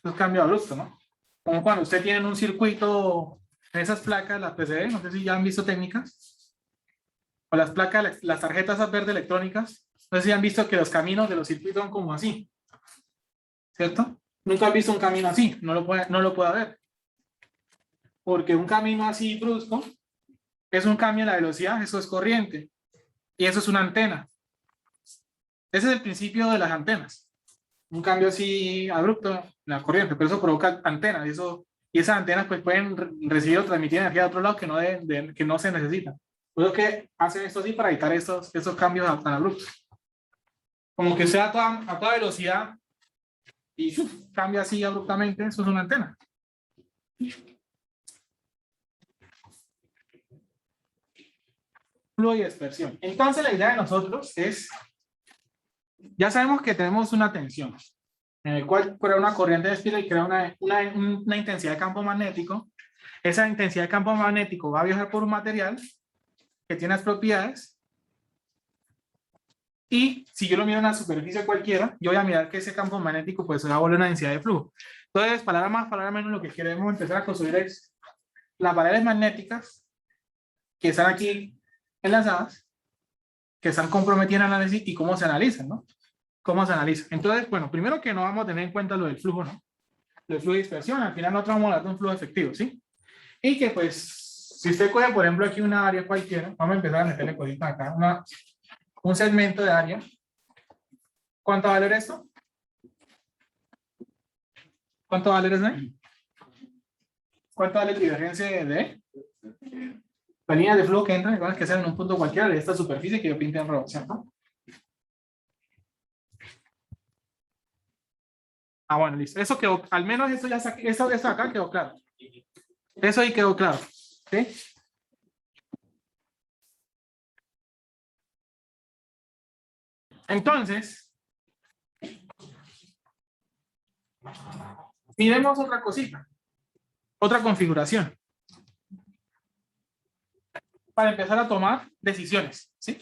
Esos cambios abruptos, ¿no? Como cuando usted tiene un circuito, en esas placas, la PCB, no sé si ya han visto técnicas, o las placas, las tarjetas verdes electrónicas, no sé si han visto que los caminos de los circuitos son como así, ¿cierto? Nunca han visto un camino así, no lo puede ver, porque un camino así brusco es un cambio en la velocidad, eso es corriente, y eso es una antena. Ese es el principio de las antenas. Un cambio así abrupto en la corriente, pero eso provoca antenas, y esas antenas pues pueden recibir o transmitir energía de otro lado que no se necesita. Por eso que hacen esto así para evitar esos cambios tan abruptos. Como que sea a toda velocidad y cambia así abruptamente, eso es una antena. Flujo y dispersión. Entonces la idea de nosotros es, ya sabemos que tenemos una tensión, en el cual crea una corriente de espiral y crea una intensidad de campo magnético. Esa intensidad de campo magnético va a viajar por un material que tiene las propiedades Y si yo lo miro en una superficie cualquiera, yo voy a mirar que ese campo magnético pues se va a volver una densidad de flujo. Entonces, palabra más, palabra menos, lo que queremos empezar a construir es las paredes magnéticas que están aquí enlazadas, que están comprometidas en el análisis y cómo se analizan, ¿no? ¿Cómo se analiza? Entonces, bueno, primero que no vamos a tener en cuenta lo del flujo, ¿no? Lo del flujo de dispersión, al final nosotros vamos a hablar de un flujo efectivo, ¿sí? Y que pues, si usted coge, por ejemplo, aquí una área cualquiera, vamos a empezar a meterle cositas acá, un segmento de área. ¿Cuánto va a valer esto? ¿Cuánto va a valer eso? ¿Cuánto vale la divergencia de la línea de flujo que entran? Igual que sean en un punto cualquiera de esta superficie que yo pinté en rojo, ¿cierto? Ah, bueno, listo. Eso quedó, al menos esto ya saqué, esto acá quedó claro. Eso ahí quedó claro. ¿Sí? Entonces, miremos otra cosita, otra configuración, para empezar a tomar decisiones, ¿sí?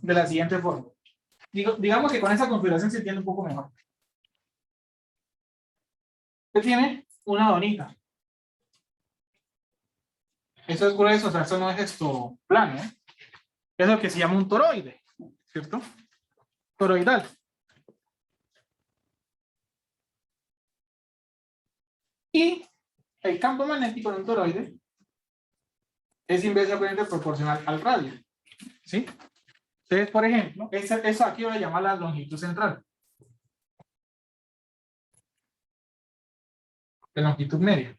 De la siguiente forma. Digamos que con esa configuración se entiende un poco mejor. Usted tiene una donita. Eso es grueso, o sea, eso no es esto plano, ¿eh? Es lo que se llama un toroide, ¿cierto? Toroidal. Y el campo magnético de un toroide es inversamente proporcional al radio, ¿sí? Entonces, por ejemplo, eso aquí voy a llamar la longitud central. La longitud media.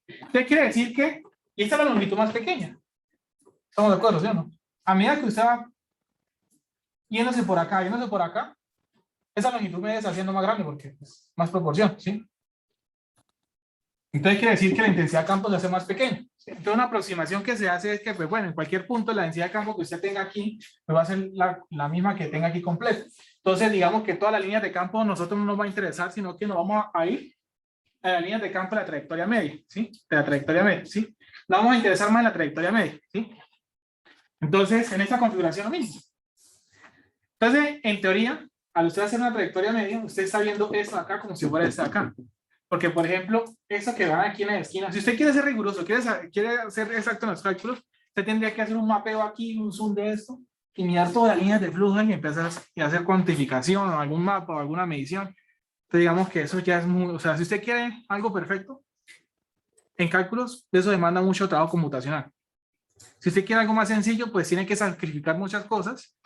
¿Qué quiere decir que? Y esta es la longitud más pequeña. ¿Estamos de acuerdo, sí o no? A medida que usted va yéndose por acá, esa longitud media está haciendo más grande porque es más proporción, ¿sí? Entonces quiere decir que la intensidad de campo se hace más pequeña. Entonces una aproximación que se hace es que, pues bueno, en cualquier punto la densidad de campo que usted tenga aquí, pues va a ser la misma que tenga aquí completa. Entonces digamos que todas las líneas de campo a nosotros no nos va a interesar, sino que nos vamos a ir a las líneas de campo de la trayectoria media, ¿sí? De la trayectoria media, ¿sí? Nos vamos a interesar más en la trayectoria media, ¿sí? Entonces, en esta configuración lo mismo. Entonces, en teoría, al usted hacer una trayectoria media, usted está viendo esto acá como si fuera esto acá. Porque, por ejemplo, eso que van aquí en la esquina, si usted quiere ser riguroso, quiere ser exacto en los cálculos, usted tendría que hacer un mapeo aquí, un zoom de esto, y mirar todas las líneas de flujo y empezar a hacer cuantificación o algún mapa o alguna medición. Entonces, digamos que eso ya es muy, o sea, si usted quiere algo perfecto, en cálculos, eso demanda mucho trabajo computacional. Si usted quiere algo más sencillo, pues tiene que sacrificar muchas cosas,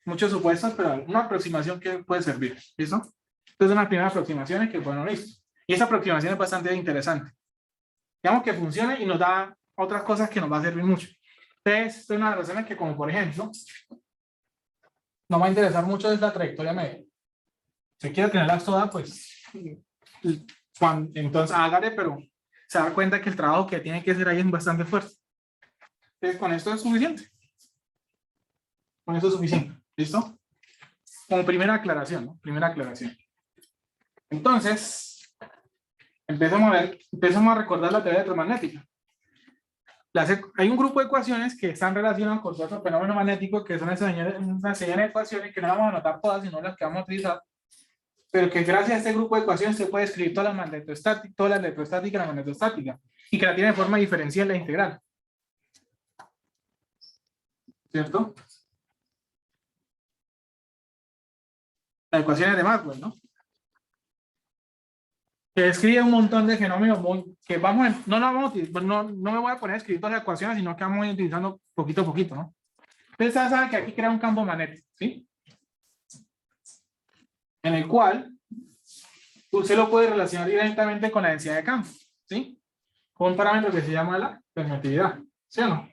muchos supuestos, pero una aproximación que puede servir, ¿listo? Entonces, una primera aproximación es que, bueno, listo. Y esa aproximación es bastante interesante. Digamos que funciona y nos da otras cosas que nos va a servir mucho. Entonces, esta es una de las razones que, como por ejemplo, nos va a interesar mucho es la trayectoria media. Si quiere tenerlas todas, pues, entonces hágale, pero se da cuenta que el trabajo que tiene que hacer ahí es bastante fuerte. Entonces, con esto es suficiente. Con esto es suficiente. ¿Listo? Como primera aclaración, ¿no? Primera aclaración. Entonces, empezamos a recordar la teoría electromagnética. Hay un grupo de ecuaciones que están relacionadas con otro fenómeno magnético, que son una serie de ecuaciones que no vamos a anotar todas, sino las que vamos a utilizar, pero que gracias a este grupo de ecuaciones se puede escribir toda la electrostática y la magnetostática, y que la tiene de forma diferencial la integral. ¿Cierto? Las ecuaciones de Maxwell, ¿no? Que describe un montón de fenómenos que no me voy a poner a escribir todas las ecuaciones, sino que vamos a ir utilizando poquito a poquito, ¿no? Ustedes saben que aquí crea un campo magnético, ¿sí? En el cual usted lo puede relacionar directamente con la densidad de campo, ¿sí? Con un parámetro que se llama la permitividad, ¿sí o no?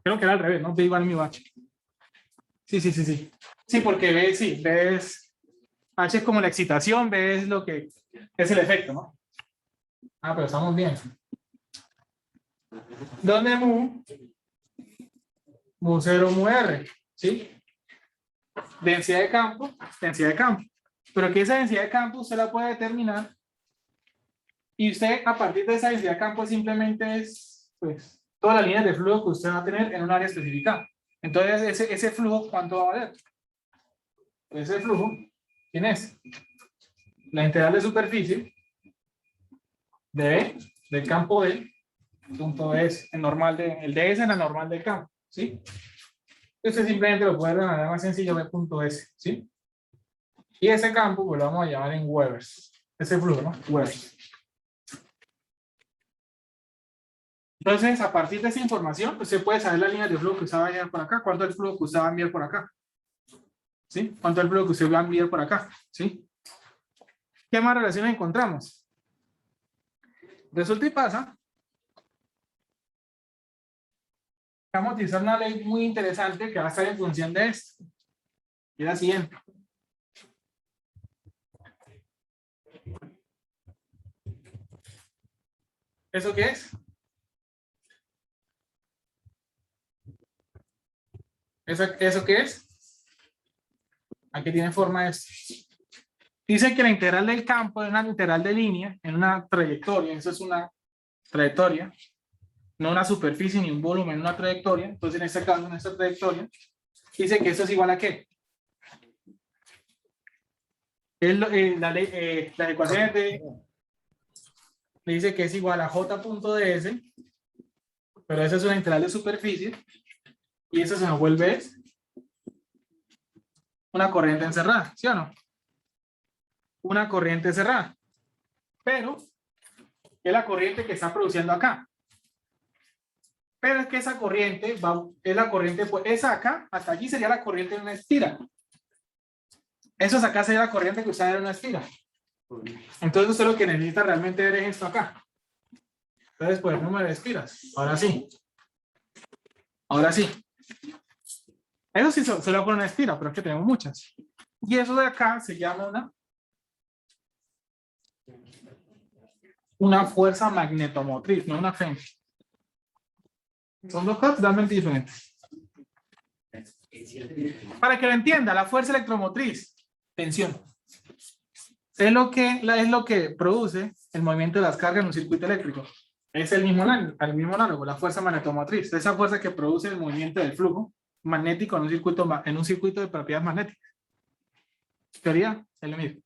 Creo que era al revés, ¿no? B igual a mi H. Sí. Sí, porque ves, H es como la excitación, B es lo que es el efecto, ¿no? Ah, pero estamos bien. ¿Dónde mu? Mu 0, mu R, ¿sí? Densidad de campo, densidad de campo. Pero que esa densidad de campo usted la puede determinar y usted a partir de esa densidad de campo simplemente es, pues, todas las líneas de flujo que usted va a tener en un área específica. Entonces, ese flujo, ¿cuánto va a valer? Ese flujo, ¿quién es? La integral de superficie de B, del campo D, punto S, el DS es la normal del campo, ¿sí? Entonces simplemente lo puede ver de manera más sencilla, B punto S, ¿sí? Y ese campo, pues lo vamos a llamar en Webers. Ese flujo, ¿no? Webers. Entonces, a partir de esa información, usted puede saber la línea de flujo que usted va a enviar por acá, cuánto es el flujo que usted va a enviar por acá, ¿sí? Cuánto es el flujo que usted va a enviar por acá, ¿sí? ¿Qué más relaciones encontramos? Resulta y pasa que vamos a utilizar una ley muy interesante que va a estar en función de esto. Y es la siguiente. ¿Eso qué es? ¿Eso qué es? Aquí tiene forma esto. Dice que la integral del campo es una integral de línea en una trayectoria. Eso es una trayectoria. No una superficie ni un volumen, una trayectoria. Entonces, en este caso, en esta trayectoria, dice que eso es igual a ¿qué? Las ecuaciones le dice que es igual a J.ds, pero esa es una integral de superficie, y eso se nos vuelve una corriente encerrada, ¿sí o no? Una corriente cerrada. Pero es la corriente que está produciendo acá. Pero es que esa corriente es la corriente, pues esa acá, hasta allí sería la corriente en una espiral. Eso acá sería la corriente que usted en una espiral. Entonces usted lo que necesita realmente ver es esto acá. Entonces, pues el número de espiras. Ahora sí. Ahora sí. Eso sí se lo pone una espira, pero es que tenemos muchas. Y eso de acá se llama una fuerza magnetomotriz, no una FEM. Son dos cosas totalmente diferentes. Para que lo entienda, la fuerza electromotriz, tensión, es lo que produce el movimiento de las cargas en un circuito eléctrico. Es el mismo análogo, la fuerza magnetomotriz, esa fuerza que produce el movimiento del flujo magnético en un circuito de propiedades magnéticas. Teoría, es lo mismo.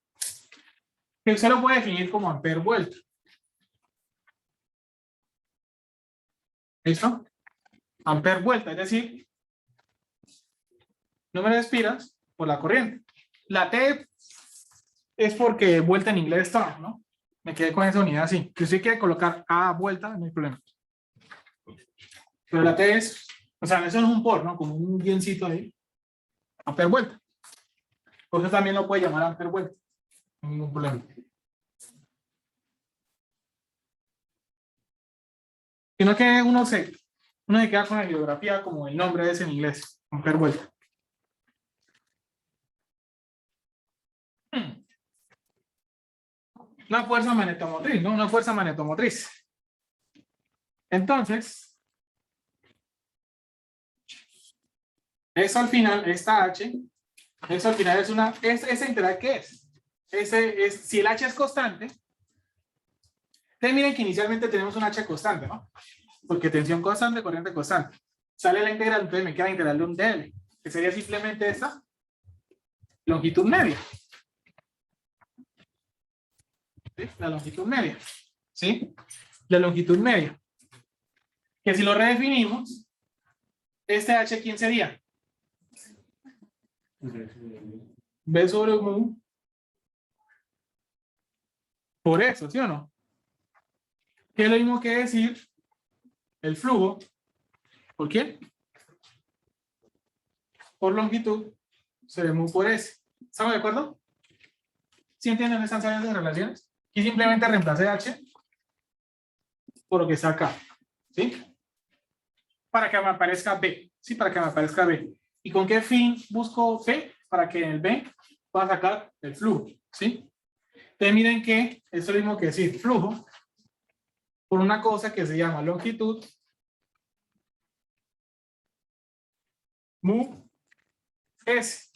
Que usted lo puede definir como ampere vuelta. ¿Listo? Ampere vuelta, es decir, número de espiras por la corriente. La T es porque vuelta en inglés está, ¿no? Me quedé con esa unidad así. Si usted quiere colocar A vuelta, no hay problema. Pero la T es, o sea, eso no es un por, ¿no? Como un guioncito ahí. Ampere vuelta. Por eso también lo puede llamar ampere vuelta. No hay ningún problema. Sino que uno se queda con la bibliografía como el nombre es en inglés. Ampere vuelta. Una fuerza magnetomotriz, ¿no? Una fuerza magnetomotriz. Entonces, eso al final, esta H, eso al final es ¿esa integral qué es? Si el H es constante, ustedes miren que inicialmente tenemos un H constante, ¿no? Porque tensión constante, corriente constante. Sale la integral, entonces me queda la integral de un dl, que sería simplemente esta longitud media. ¿Sí? La longitud media. ¿Sí? La longitud media. Que si lo redefinimos, este H, ¿quién sería? B sobre mu. Por eso, ¿sí o no? Que es lo mismo que decir el flujo. ¿Por qué? Por longitud sobre mu por S. ¿Estamos de acuerdo? ¿Sí entienden estas áreas de relaciones? Y simplemente reemplacé H por lo que está acá. ¿Sí? Para que me aparezca B. ¿Sí? Para que me aparezca B. ¿Y con qué fin busco B? Para que en el B pueda sacar el flujo. ¿Sí? Entonces miren que es lo mismo que decir flujo por una cosa que se llama longitud mu S.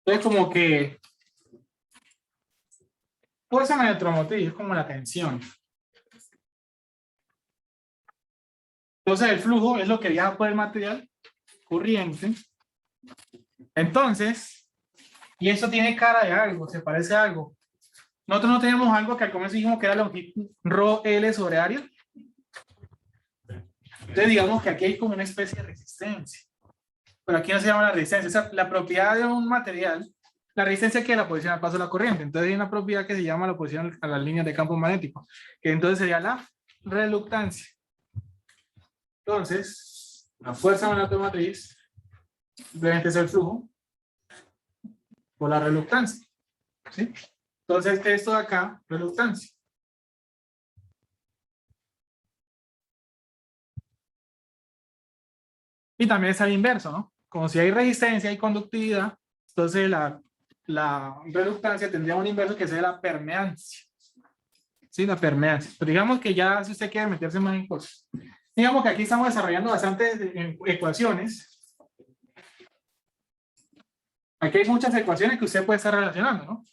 Entonces como que Fuerza magnetomotriz es como la tensión. Entonces el flujo es lo que viaja por el material, corriente. Entonces, y eso tiene cara de algo, se parece a algo. Nosotros no tenemos algo que al comienzo dijimos que era longitud ρL sobre área. Entonces digamos que aquí hay como una especie de resistencia. Pero aquí no se llama la resistencia. O sea, la propiedad de un material, la resistencia que es la oposición al paso de la corriente. Entonces hay una propiedad que se llama la oposición a las líneas de campo magnético, que entonces sería la reluctancia. Entonces, la fuerza magnetomotriz debe ser el flujo por la reluctancia. ¿Sí? Entonces, esto de acá, reluctancia. Y también es al inverso, ¿no? Como si hay resistencia y conductividad, entonces la reluctancia tendría un inverso que sería la permeancia. Sí, la permeancia. Pero digamos que ya si usted quiere meterse más en cosas. Digamos que aquí estamos desarrollando bastantes ecuaciones. Aquí hay muchas ecuaciones que usted puede estar relacionando, ¿no?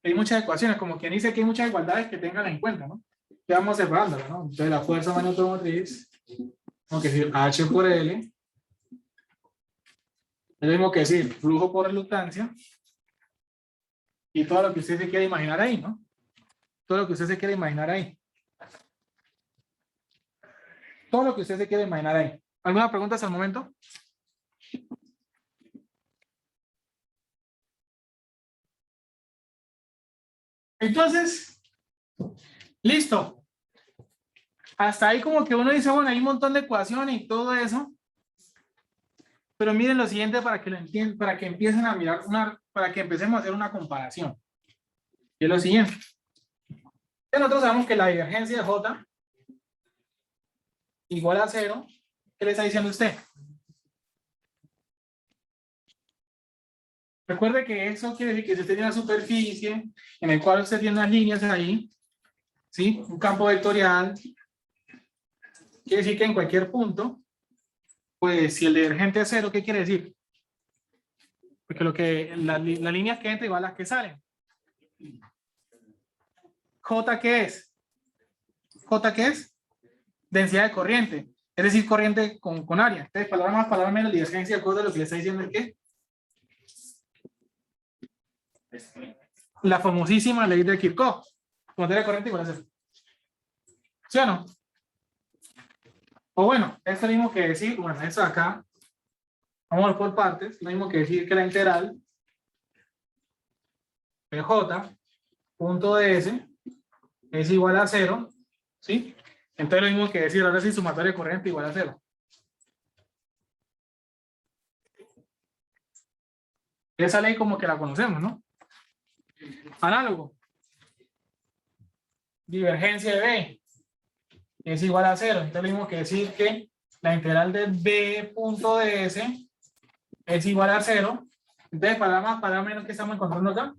Hay muchas ecuaciones, como quien dice que hay muchas igualdades que tengan en cuenta, ¿no? Ya vamos separándolas, ¿no? Entonces la fuerza magnetomotriz, tengo que decir H por L, es lo mismo que decir flujo por reluctancia, y todo lo que usted se quiere imaginar ahí, ¿no? Todo lo que usted se quiere imaginar ahí. Todo lo que usted se quiere imaginar ahí. ¿Alguna pregunta hasta el momento? Entonces, listo. Hasta ahí como que uno dice, bueno, hay un montón de ecuaciones y todo eso. Pero miren lo siguiente para que lo entiendan, para que empiecen a mirar para que empecemos a hacer una comparación. Y es lo siguiente. Nosotros sabemos que la divergencia de J igual a 0. ¿Qué le está diciendo usted? Recuerde que eso quiere decir que si usted tiene una superficie en el cual usted tiene unas líneas ahí, ¿sí? Un campo vectorial, quiere decir que en cualquier punto, pues si el divergente es 0, ¿qué quiere decir? Porque las líneas que entran igual a las que salen. ¿J qué es? ¿J qué es? Densidad de corriente. Es decir, corriente con área. Entonces, palabra más, palabra menos, divergencia de acuerdo a lo que le está diciendo es que la famosísima ley de Kirchhoff. Materia de corriente igual a 0. ¿Sí o no? O bueno, esto mismo que decir, bueno, esto de acá, vamos por partes, lo mismo que decir que la integral de J punto S es igual a 0, ¿sí? Entonces lo mismo que decir ahora sí sumatoria de corriente igual a 0. Esa ley como que la conocemos, ¿no? Análogo. Divergencia de B es igual a 0. Entonces lo mismo que decir que la integral de B punto de S es igual a 0. Entonces, para más, para menos, que estamos encontrando acá.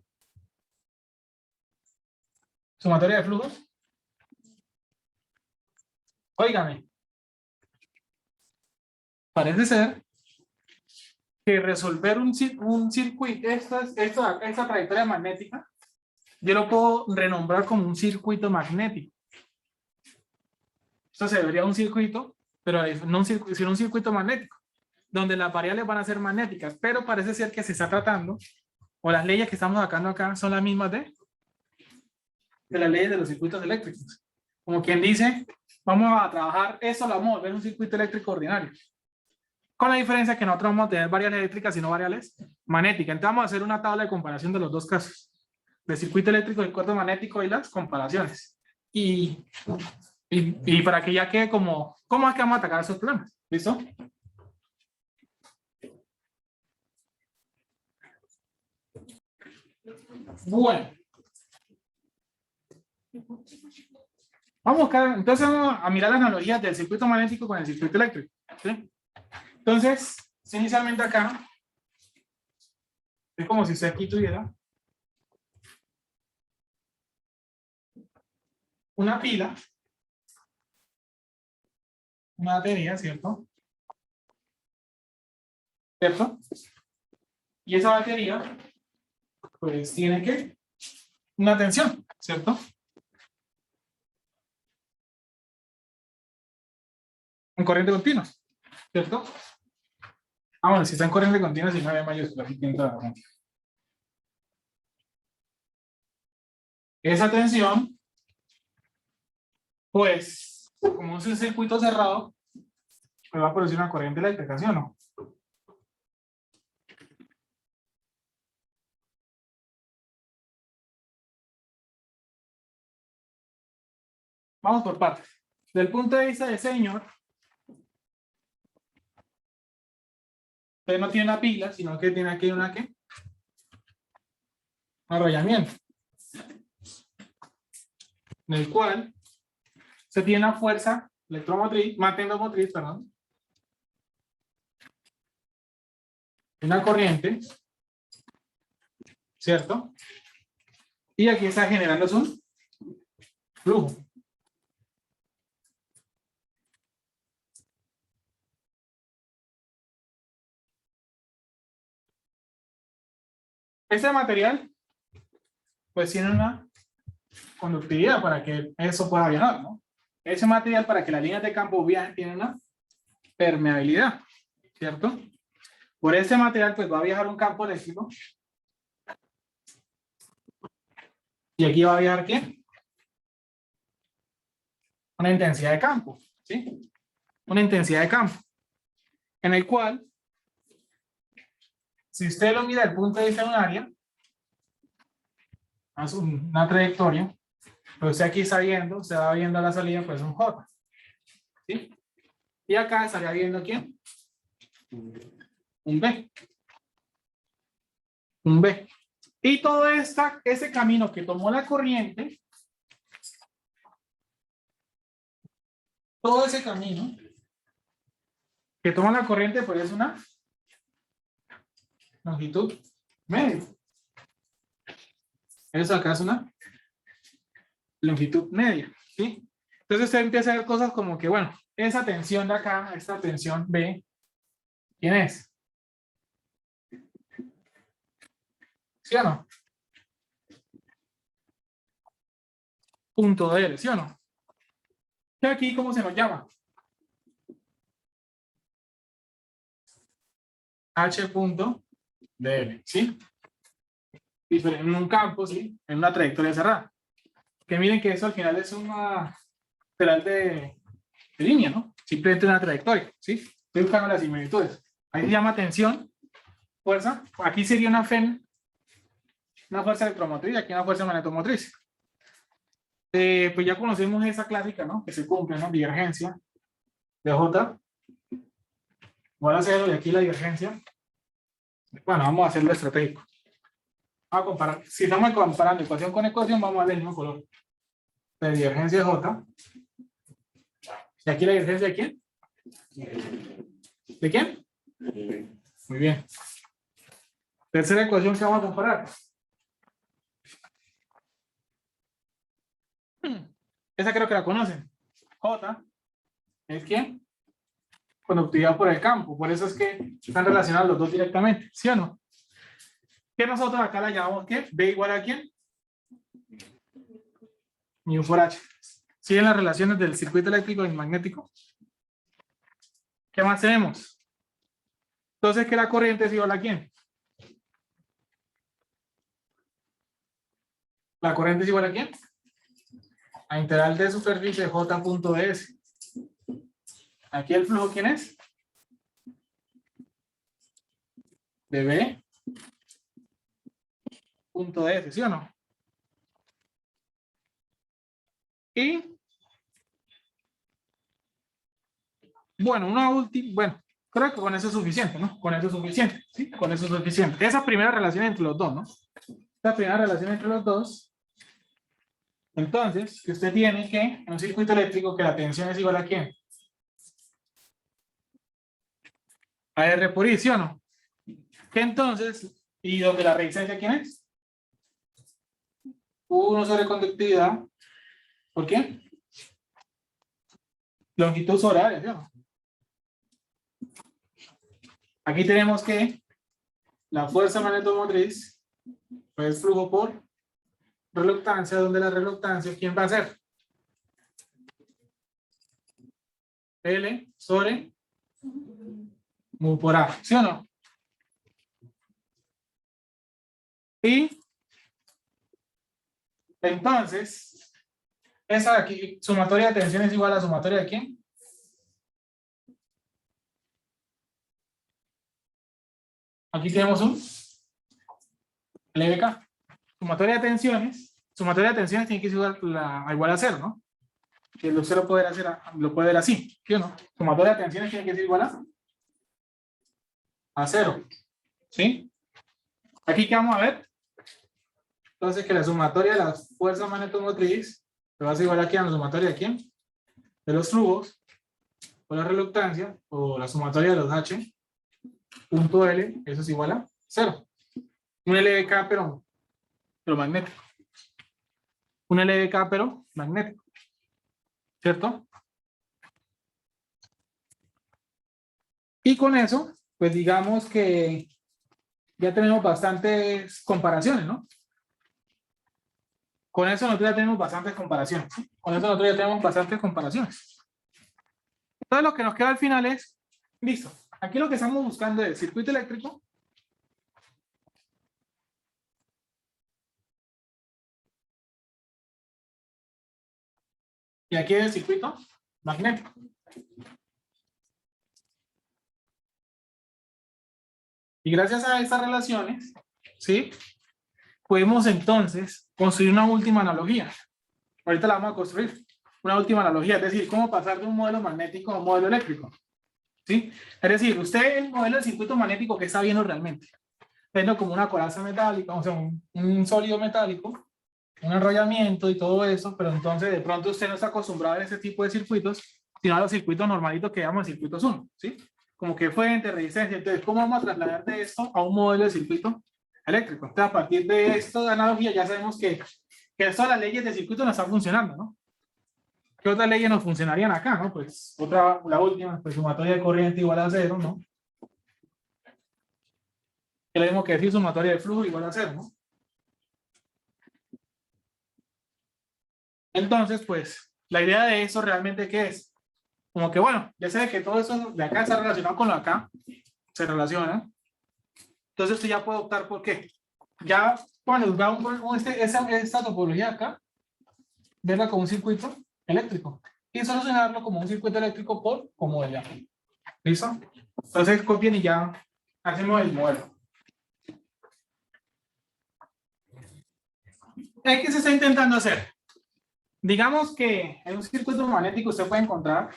Sumatoria de flujos. Óigame. Parece ser que resolver un circuito, esta trayectoria magnética, yo lo puedo renombrar como un circuito magnético. Esto se debería un circuito, pero no un circuito, sino un circuito magnético, donde las variables van a ser magnéticas, pero parece ser que se está tratando, o las leyes que estamos sacando acá son las mismas de las leyes de los circuitos eléctricos. Como quien dice, vamos a trabajar esto, lo vamos a volver un circuito eléctrico ordinario. Con la diferencia que nosotros vamos a tener variables eléctricas y no variables magnéticas. Entonces vamos a hacer una tabla de comparación de los dos casos. De circuito eléctrico y cuerpo magnético y las comparaciones. Y para que ya quede como, ¿cómo es que vamos a atacar esos problemas? ¿Listo? Bueno. Entonces vamos a mirar las analogías del circuito magnético con el circuito eléctrico. ¿Sí? Entonces, inicialmente acá, es como si usted aquí tuviera una pila, una batería, ¿cierto? ¿Cierto? Y esa batería, pues tiene que una tensión. ¿cierto? En corriente continua, ¿cierto? Ah, bueno, si está en corriente continua, si no hay mayúscula, aquí tiene toda la razón. Esa tensión, pues, como es un circuito cerrado, pues va a producir una corriente eléctrica, ¿sí o no? Vamos por partes. Desde el punto de vista del señor, usted no tiene una pila, sino que tiene aquí una ¿qué? Un arrollamiento. En el cual se tiene una fuerza electromotriz, magnetomotriz, perdón. Una corriente, ¿cierto? Y aquí está generándose un flujo. Este material, pues tiene una conductividad para que eso pueda viajar, ¿no? Ese material, para que las líneas de campo viajen, tiene una permeabilidad, ¿cierto? Por ese material, pues va a viajar un campo eléctrico. Y aquí va a viajar ¿qué? Una intensidad de campo, ¿sí? Una intensidad de campo. En el cual, si usted lo mira desde el punto de vista de un área, hace una trayectoria, pues usted aquí está viendo, se va viendo a la salida, pues un J, ¿sí? Y acá estaría viendo ¿quién? Un B. Un B. Y todo ese camino que tomó la corriente, todo ese camino que toma la corriente, pues es una longitud media. Eso acá es una longitud media, ¿sí? Entonces usted empieza a ver cosas como que, bueno, esa tensión de acá, esta tensión B, ¿quién es? ¿Sí o no? Punto de L, ¿sí o no? ¿Y aquí cómo se nos llama? H punto de L, ¿sí? En un campo, ¿sí? En una trayectoria cerrada. Que miren que eso al final es una lateral de línea, ¿no? Simplemente una trayectoria, ¿sí? Estoy buscando las similitudes. Ahí se llama tensión, fuerza. Aquí sería una FEN, una fuerza electromotriz, aquí una fuerza magnetomotriz. Pues ya conocemos esa clásica, ¿no? Que se cumple, ¿no? Divergencia de J. Voy a hacerlo de aquí la divergencia. Bueno, vamos a hacerlo estratégico. Vamos a comparar. Si estamos comparando ecuación con ecuación, vamos a ver el mismo color. La divergencia de J. ¿Y aquí la divergencia de quién? ¿De quién? Muy bien. Tercera ecuación que vamos a comparar. Esa creo que la conocen. J es ¿quién? Conductividad por el campo. Por eso es que están relacionados los dos directamente. ¿Sí o no? Que nosotros acá la llamamos ¿qué? B igual a ¿quién? Mu por H. ¿Siguen las relaciones del circuito eléctrico y magnético? ¿Qué más tenemos? Entonces, que la corriente es igual a ¿quién? ¿La corriente es igual a quién? A integral de superficie J.S. Aquí el flujo, ¿quién es? De B. Punto S, ¿sí o no? Y bueno, una última, bueno, creo que con eso es suficiente, ¿no? Con eso es suficiente, ¿sí? Con eso es suficiente. Esa primera relación entre los dos, ¿no? Esa primera relación entre los dos. Entonces, que usted tiene que, en un circuito eléctrico, que la tensión es igual a ¿quién? A R por I, ¿sí o no? Que entonces, ¿y donde la resistencia quién es? 1 sobre conductividad. ¿Por qué? Longitud sobre área, ¿sí o no? Aquí tenemos que la fuerza magnetomotriz, pues flujo por reluctancia, donde la reluctancia, ¿quién va a ser? L sobre mu por A, ¿sí o no? Y entonces, esa de aquí, sumatoria de tensión es igual a sumatoria de ¿quién? Aquí tenemos un LBK. Sumatoria de tensiones tiene que ser igual a 0, ¿no? Que usted lo puede ver así, ¿sí o no? Sumatoria de tensiones tiene que ser igual a 0, ¿sí? Aquí, ¿qué vamos a ver? Entonces, que la sumatoria de las fuerzas magnetomotriz se va a ser igual aquí a la sumatoria de ¿quién? De los flujos, o la reluctancia, o la sumatoria de los H, punto L, eso es igual a 0. Un LBK, pero magnético. Un LBK, pero magnético. ¿Cierto? Y con eso, pues digamos que ya tenemos bastantes comparaciones, ¿no? Con eso nosotros ya tenemos bastantes comparaciones. ¿Sí? Con eso nosotros ya tenemos bastantes comparaciones. Entonces lo que nos queda al final es, listo, aquí lo que estamos buscando es circuito eléctrico. Y aquí es el circuito magnético. Y gracias a estas relaciones, ¿sí? Podemos entonces construir una última analogía. Ahorita la vamos a construir. Una última analogía, es decir, cómo pasar de un modelo magnético a un modelo eléctrico. ¿Sí? Es decir, usted el modelo del circuito magnético que está viendo realmente, viendo como una coraza metálica, o sea, un sólido metálico, un enrollamiento y todo eso, pero entonces de pronto usted no está acostumbrado a ese tipo de circuitos, sino a los circuitos normalitos que llamamos circuitos 1, ¿sí? Como que fuente, resistencia. Entonces, ¿cómo vamos a trasladar de esto a un modelo de circuito eléctrico? Entonces, a partir de esto de analogía ya sabemos que todas las leyes de circuito no están funcionando, ¿no? ¿Qué otras leyes nos funcionarían acá, no? Pues la última, pues sumatoria de corriente igual a 0, ¿no? Es lo mismo que decir sumatoria de flujo igual a 0, ¿no? Entonces, pues, la idea de eso realmente, ¿qué es? Como que, bueno, ya sé que todo eso de acá está relacionado con lo de acá, se relaciona. Entonces, usted ya puede optar por qué. Ya, bueno, vamos esta topología acá, verla como un circuito eléctrico y solucionarlo como un circuito eléctrico por comodidad. ¿Listo? Entonces, copien y ya hacemos el modelo. ¿Qué se está intentando hacer? Digamos que en un circuito magnético usted puede encontrar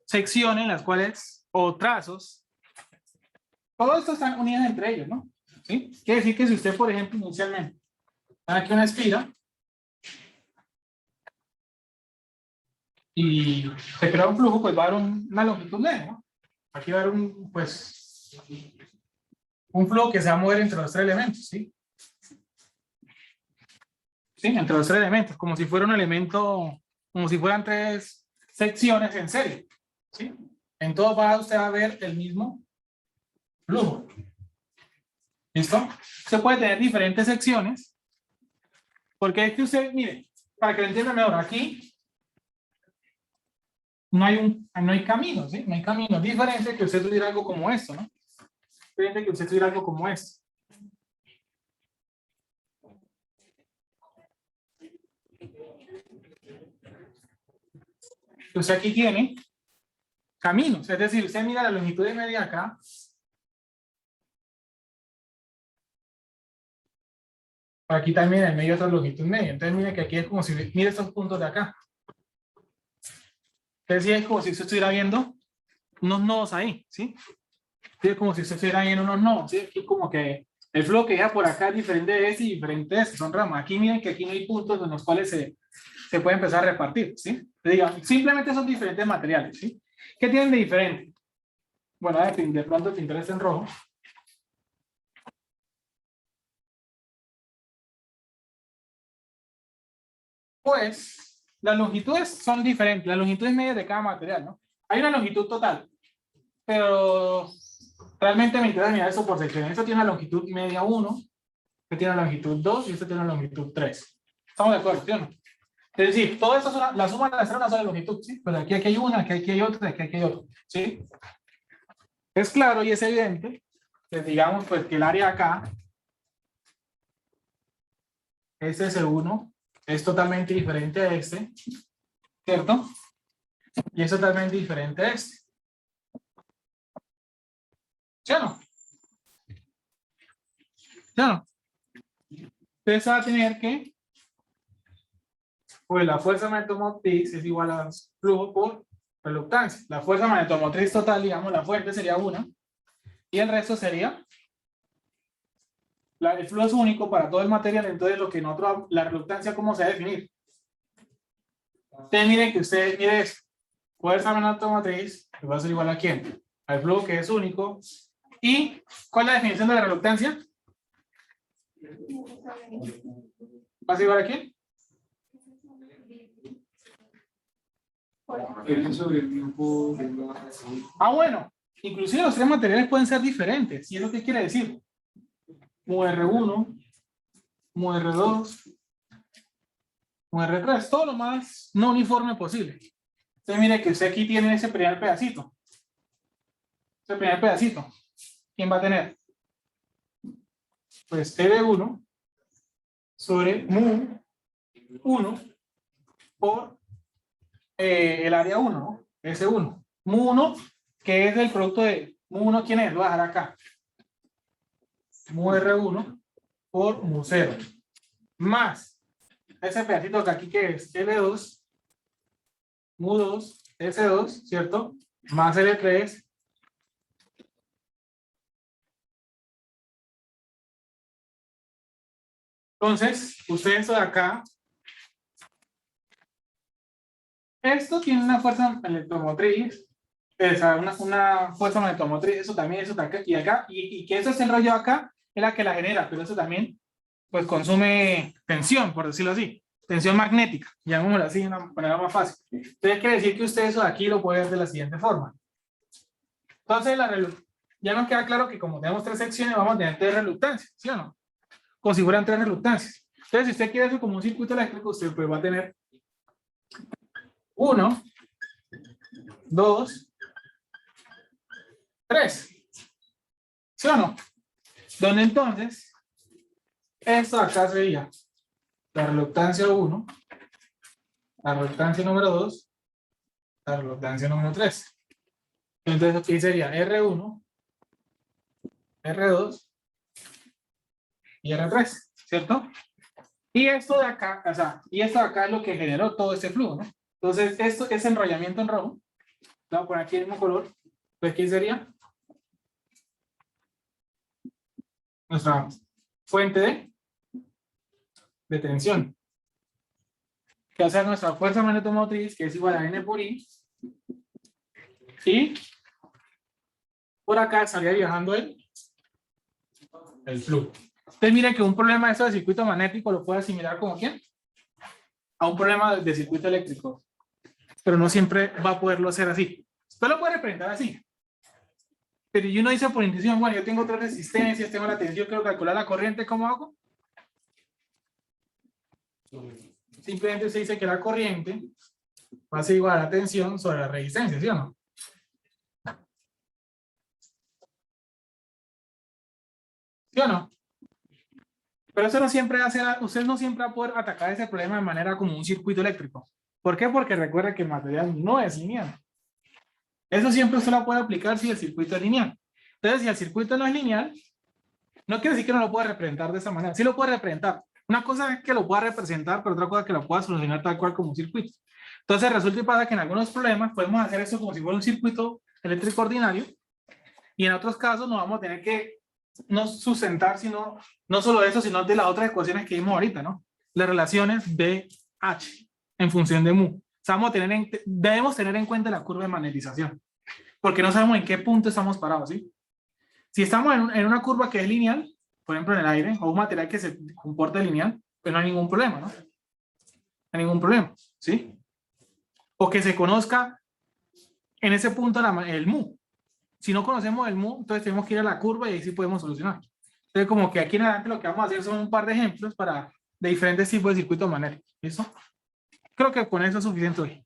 secciones en las cuales, o trazos, todos estos están unidos entre ellos, ¿no? ¿Sí? Quiere decir que si usted, por ejemplo, inicialmente, aquí una espira, y se crea un flujo, pues va a haber una longitud media, ¿no? Aquí va a haber un flujo que se va a mover entre los tres elementos, ¿sí? Sí, entre los tres elementos, como si fuera un elemento, como si fueran tres secciones en serie, ¿sí? En todo usted va a ver el mismo flujo. ¿Listo? Usted puede tener diferentes secciones, porque es que usted, mire, para que lo entienda mejor, aquí no hay camino, ¿sí? No hay camino. Es diferente que usted tuviera algo como esto, ¿no? Diferente que usted tuviera algo como esto. Usted aquí tiene caminos, es decir, usted mira la longitud de media acá. Aquí también en el medio otra longitud media. Entonces mire que aquí es como si, mire estos puntos de acá. Entonces sí es como si usted estuviera viendo unos nodos ahí, ¿sí? Es como si usted estuviera viendo unos nodos, ¿sí? Aquí como que el flujo que deja por acá es diferente de ese y diferente de ese, son ramas. Aquí miren que aquí no hay puntos en los cuales se puede empezar a repartir, ¿sí? Diga, simplemente son diferentes materiales, ¿sí? ¿Qué tienen de diferente? Bueno, de pronto te interesa en rojo. Pues las longitudes son diferentes, las longitudes medias de cada material, ¿no? Hay una longitud total, pero realmente me interesa mirar eso por secciones. Esto tiene una longitud media 1, este tiene una longitud 2 y este tiene una longitud 3. ¿Estamos de acuerdo? ¿Sí o no? Es decir, todo esto es la suma de las una sola longitud, ¿sí? Pero aquí hay una, aquí hay otra, aquí hay otra, ¿sí? Es claro y es evidente que digamos pues que el área acá, este es el 1, es totalmente diferente a este, ¿cierto? Y es totalmente diferente a este. ¿Sí o no? ¿Sí o no? Entonces va a tener que, pues la fuerza magnetomotriz es igual a flujo por reluctancia. La fuerza magnetomotriz total, digamos, la fuente sería 1, y el resto sería, el flujo es único para todo el material, entonces lo que nosotros, la reluctancia, ¿cómo se va a definir? Ustedes miren que ustedes, miren eso, fuerza magnetomotriz, que va a ser igual a ¿quién? Al flujo que es único. ¿Y cuál es la definición de la reluctancia? ¿Va a ser igual a quién? Ah, bueno, inclusive los tres materiales pueden ser diferentes, y es lo que quiere decir. Mu R1, Mu R2, Mu R3, todo lo más no uniforme posible. Entonces mire que usted aquí tiene ese primer pedacito. Ese primer pedacito. ¿Quién va a tener? Pues R1 sobre Mu 1 por el área 1, ¿no? S1. Mu 1, que es el producto de Mu 1, ¿quién es? Lo voy a dejar acá. Mu R1 por Mu 0. Más ese pedacito que aquí que es L2, Mu 2, S2, ¿cierto? Más L3. Entonces, ustedes de acá, esto tiene una fuerza electromotriz, o sea, una fuerza magnetomotriz, eso también, eso acá, y que eso se enrolló acá, es la que la genera, pero eso también, pues, consume tensión, por decirlo así, tensión magnética, llamémoslo así de una manera más fácil. Entonces, quiere decir que usted eso de aquí lo puede ver de la siguiente forma. Entonces, ya nos queda claro que como tenemos tres secciones, vamos a tener tres reluctancias, ¿sí o no? Configuran tres reluctancias. Entonces, si usted quiere hacer como un circuito eléctrico, usted pues va a tener 1, 2, 3. ¿Sí o no? Donde entonces, esto acá sería la reluctancia 1, la reluctancia número 2, la reluctancia número 3. Entonces aquí sería R1, R2 y R3, ¿cierto? Y esto de acá, o sea, y esto de acá es lo que generó todo este flujo, ¿no? Entonces, esto es enrollamiento en rojo. Voy a poner aquí el mismo color. Pues, ¿qué sería? Nuestra fuente de tensión. Que va a ser nuestra fuerza magnetomotriz, que es igual a N por I. Y por acá estaría viajando el flujo. Entonces, miren que un problema de esto de circuito magnético lo puede asimilar como ¿quién? A un problema de circuito eléctrico. Pero no siempre va a poderlo hacer así. Usted lo puede representar así. Pero yo no hice por intuición, bueno, yo tengo tres resistencias, tengo la tensión, quiero calcular la corriente, ¿cómo hago? Simplemente se dice que la corriente va a ser igual a la tensión sobre la resistencia, ¿sí o no? ¿Sí o no? Pero eso no siempre hace, usted no siempre va a poder atacar ese problema de manera como un circuito eléctrico. ¿Por qué? Porque recuerda que el material no es lineal. Eso siempre usted lo puede aplicar si el circuito es lineal. Entonces, si el circuito no es lineal, no quiere decir que no lo pueda representar de esa manera. Sí lo puede representar. Una cosa es que lo pueda representar, pero otra cosa es que lo pueda solucionar tal cual como un circuito. Entonces, resulta y pasa que en algunos problemas podemos hacer eso como si fuera un circuito eléctrico ordinario, y en otros casos nos vamos a tener que no sustentar, sino, no solo eso, sino de las otras ecuaciones que vimos ahorita, ¿no? Las relaciones de H en función de mu. O sea, debemos tener en cuenta la curva de magnetización, porque no sabemos en qué punto estamos parados, ¿sí? Si estamos en una curva que es lineal, por ejemplo en el aire, o un material que se comporta lineal, pues no hay ningún problema, ¿no? No hay ningún problema, ¿sí? O que se conozca en ese punto el mu. Si no conocemos el mu, entonces tenemos que ir a la curva y ahí sí podemos solucionar. Entonces, como que aquí en adelante lo que vamos a hacer son un par de ejemplos para de diferentes tipos de circuitos magnéticos. ¿Listo? Creo que con eso es suficiente hoy.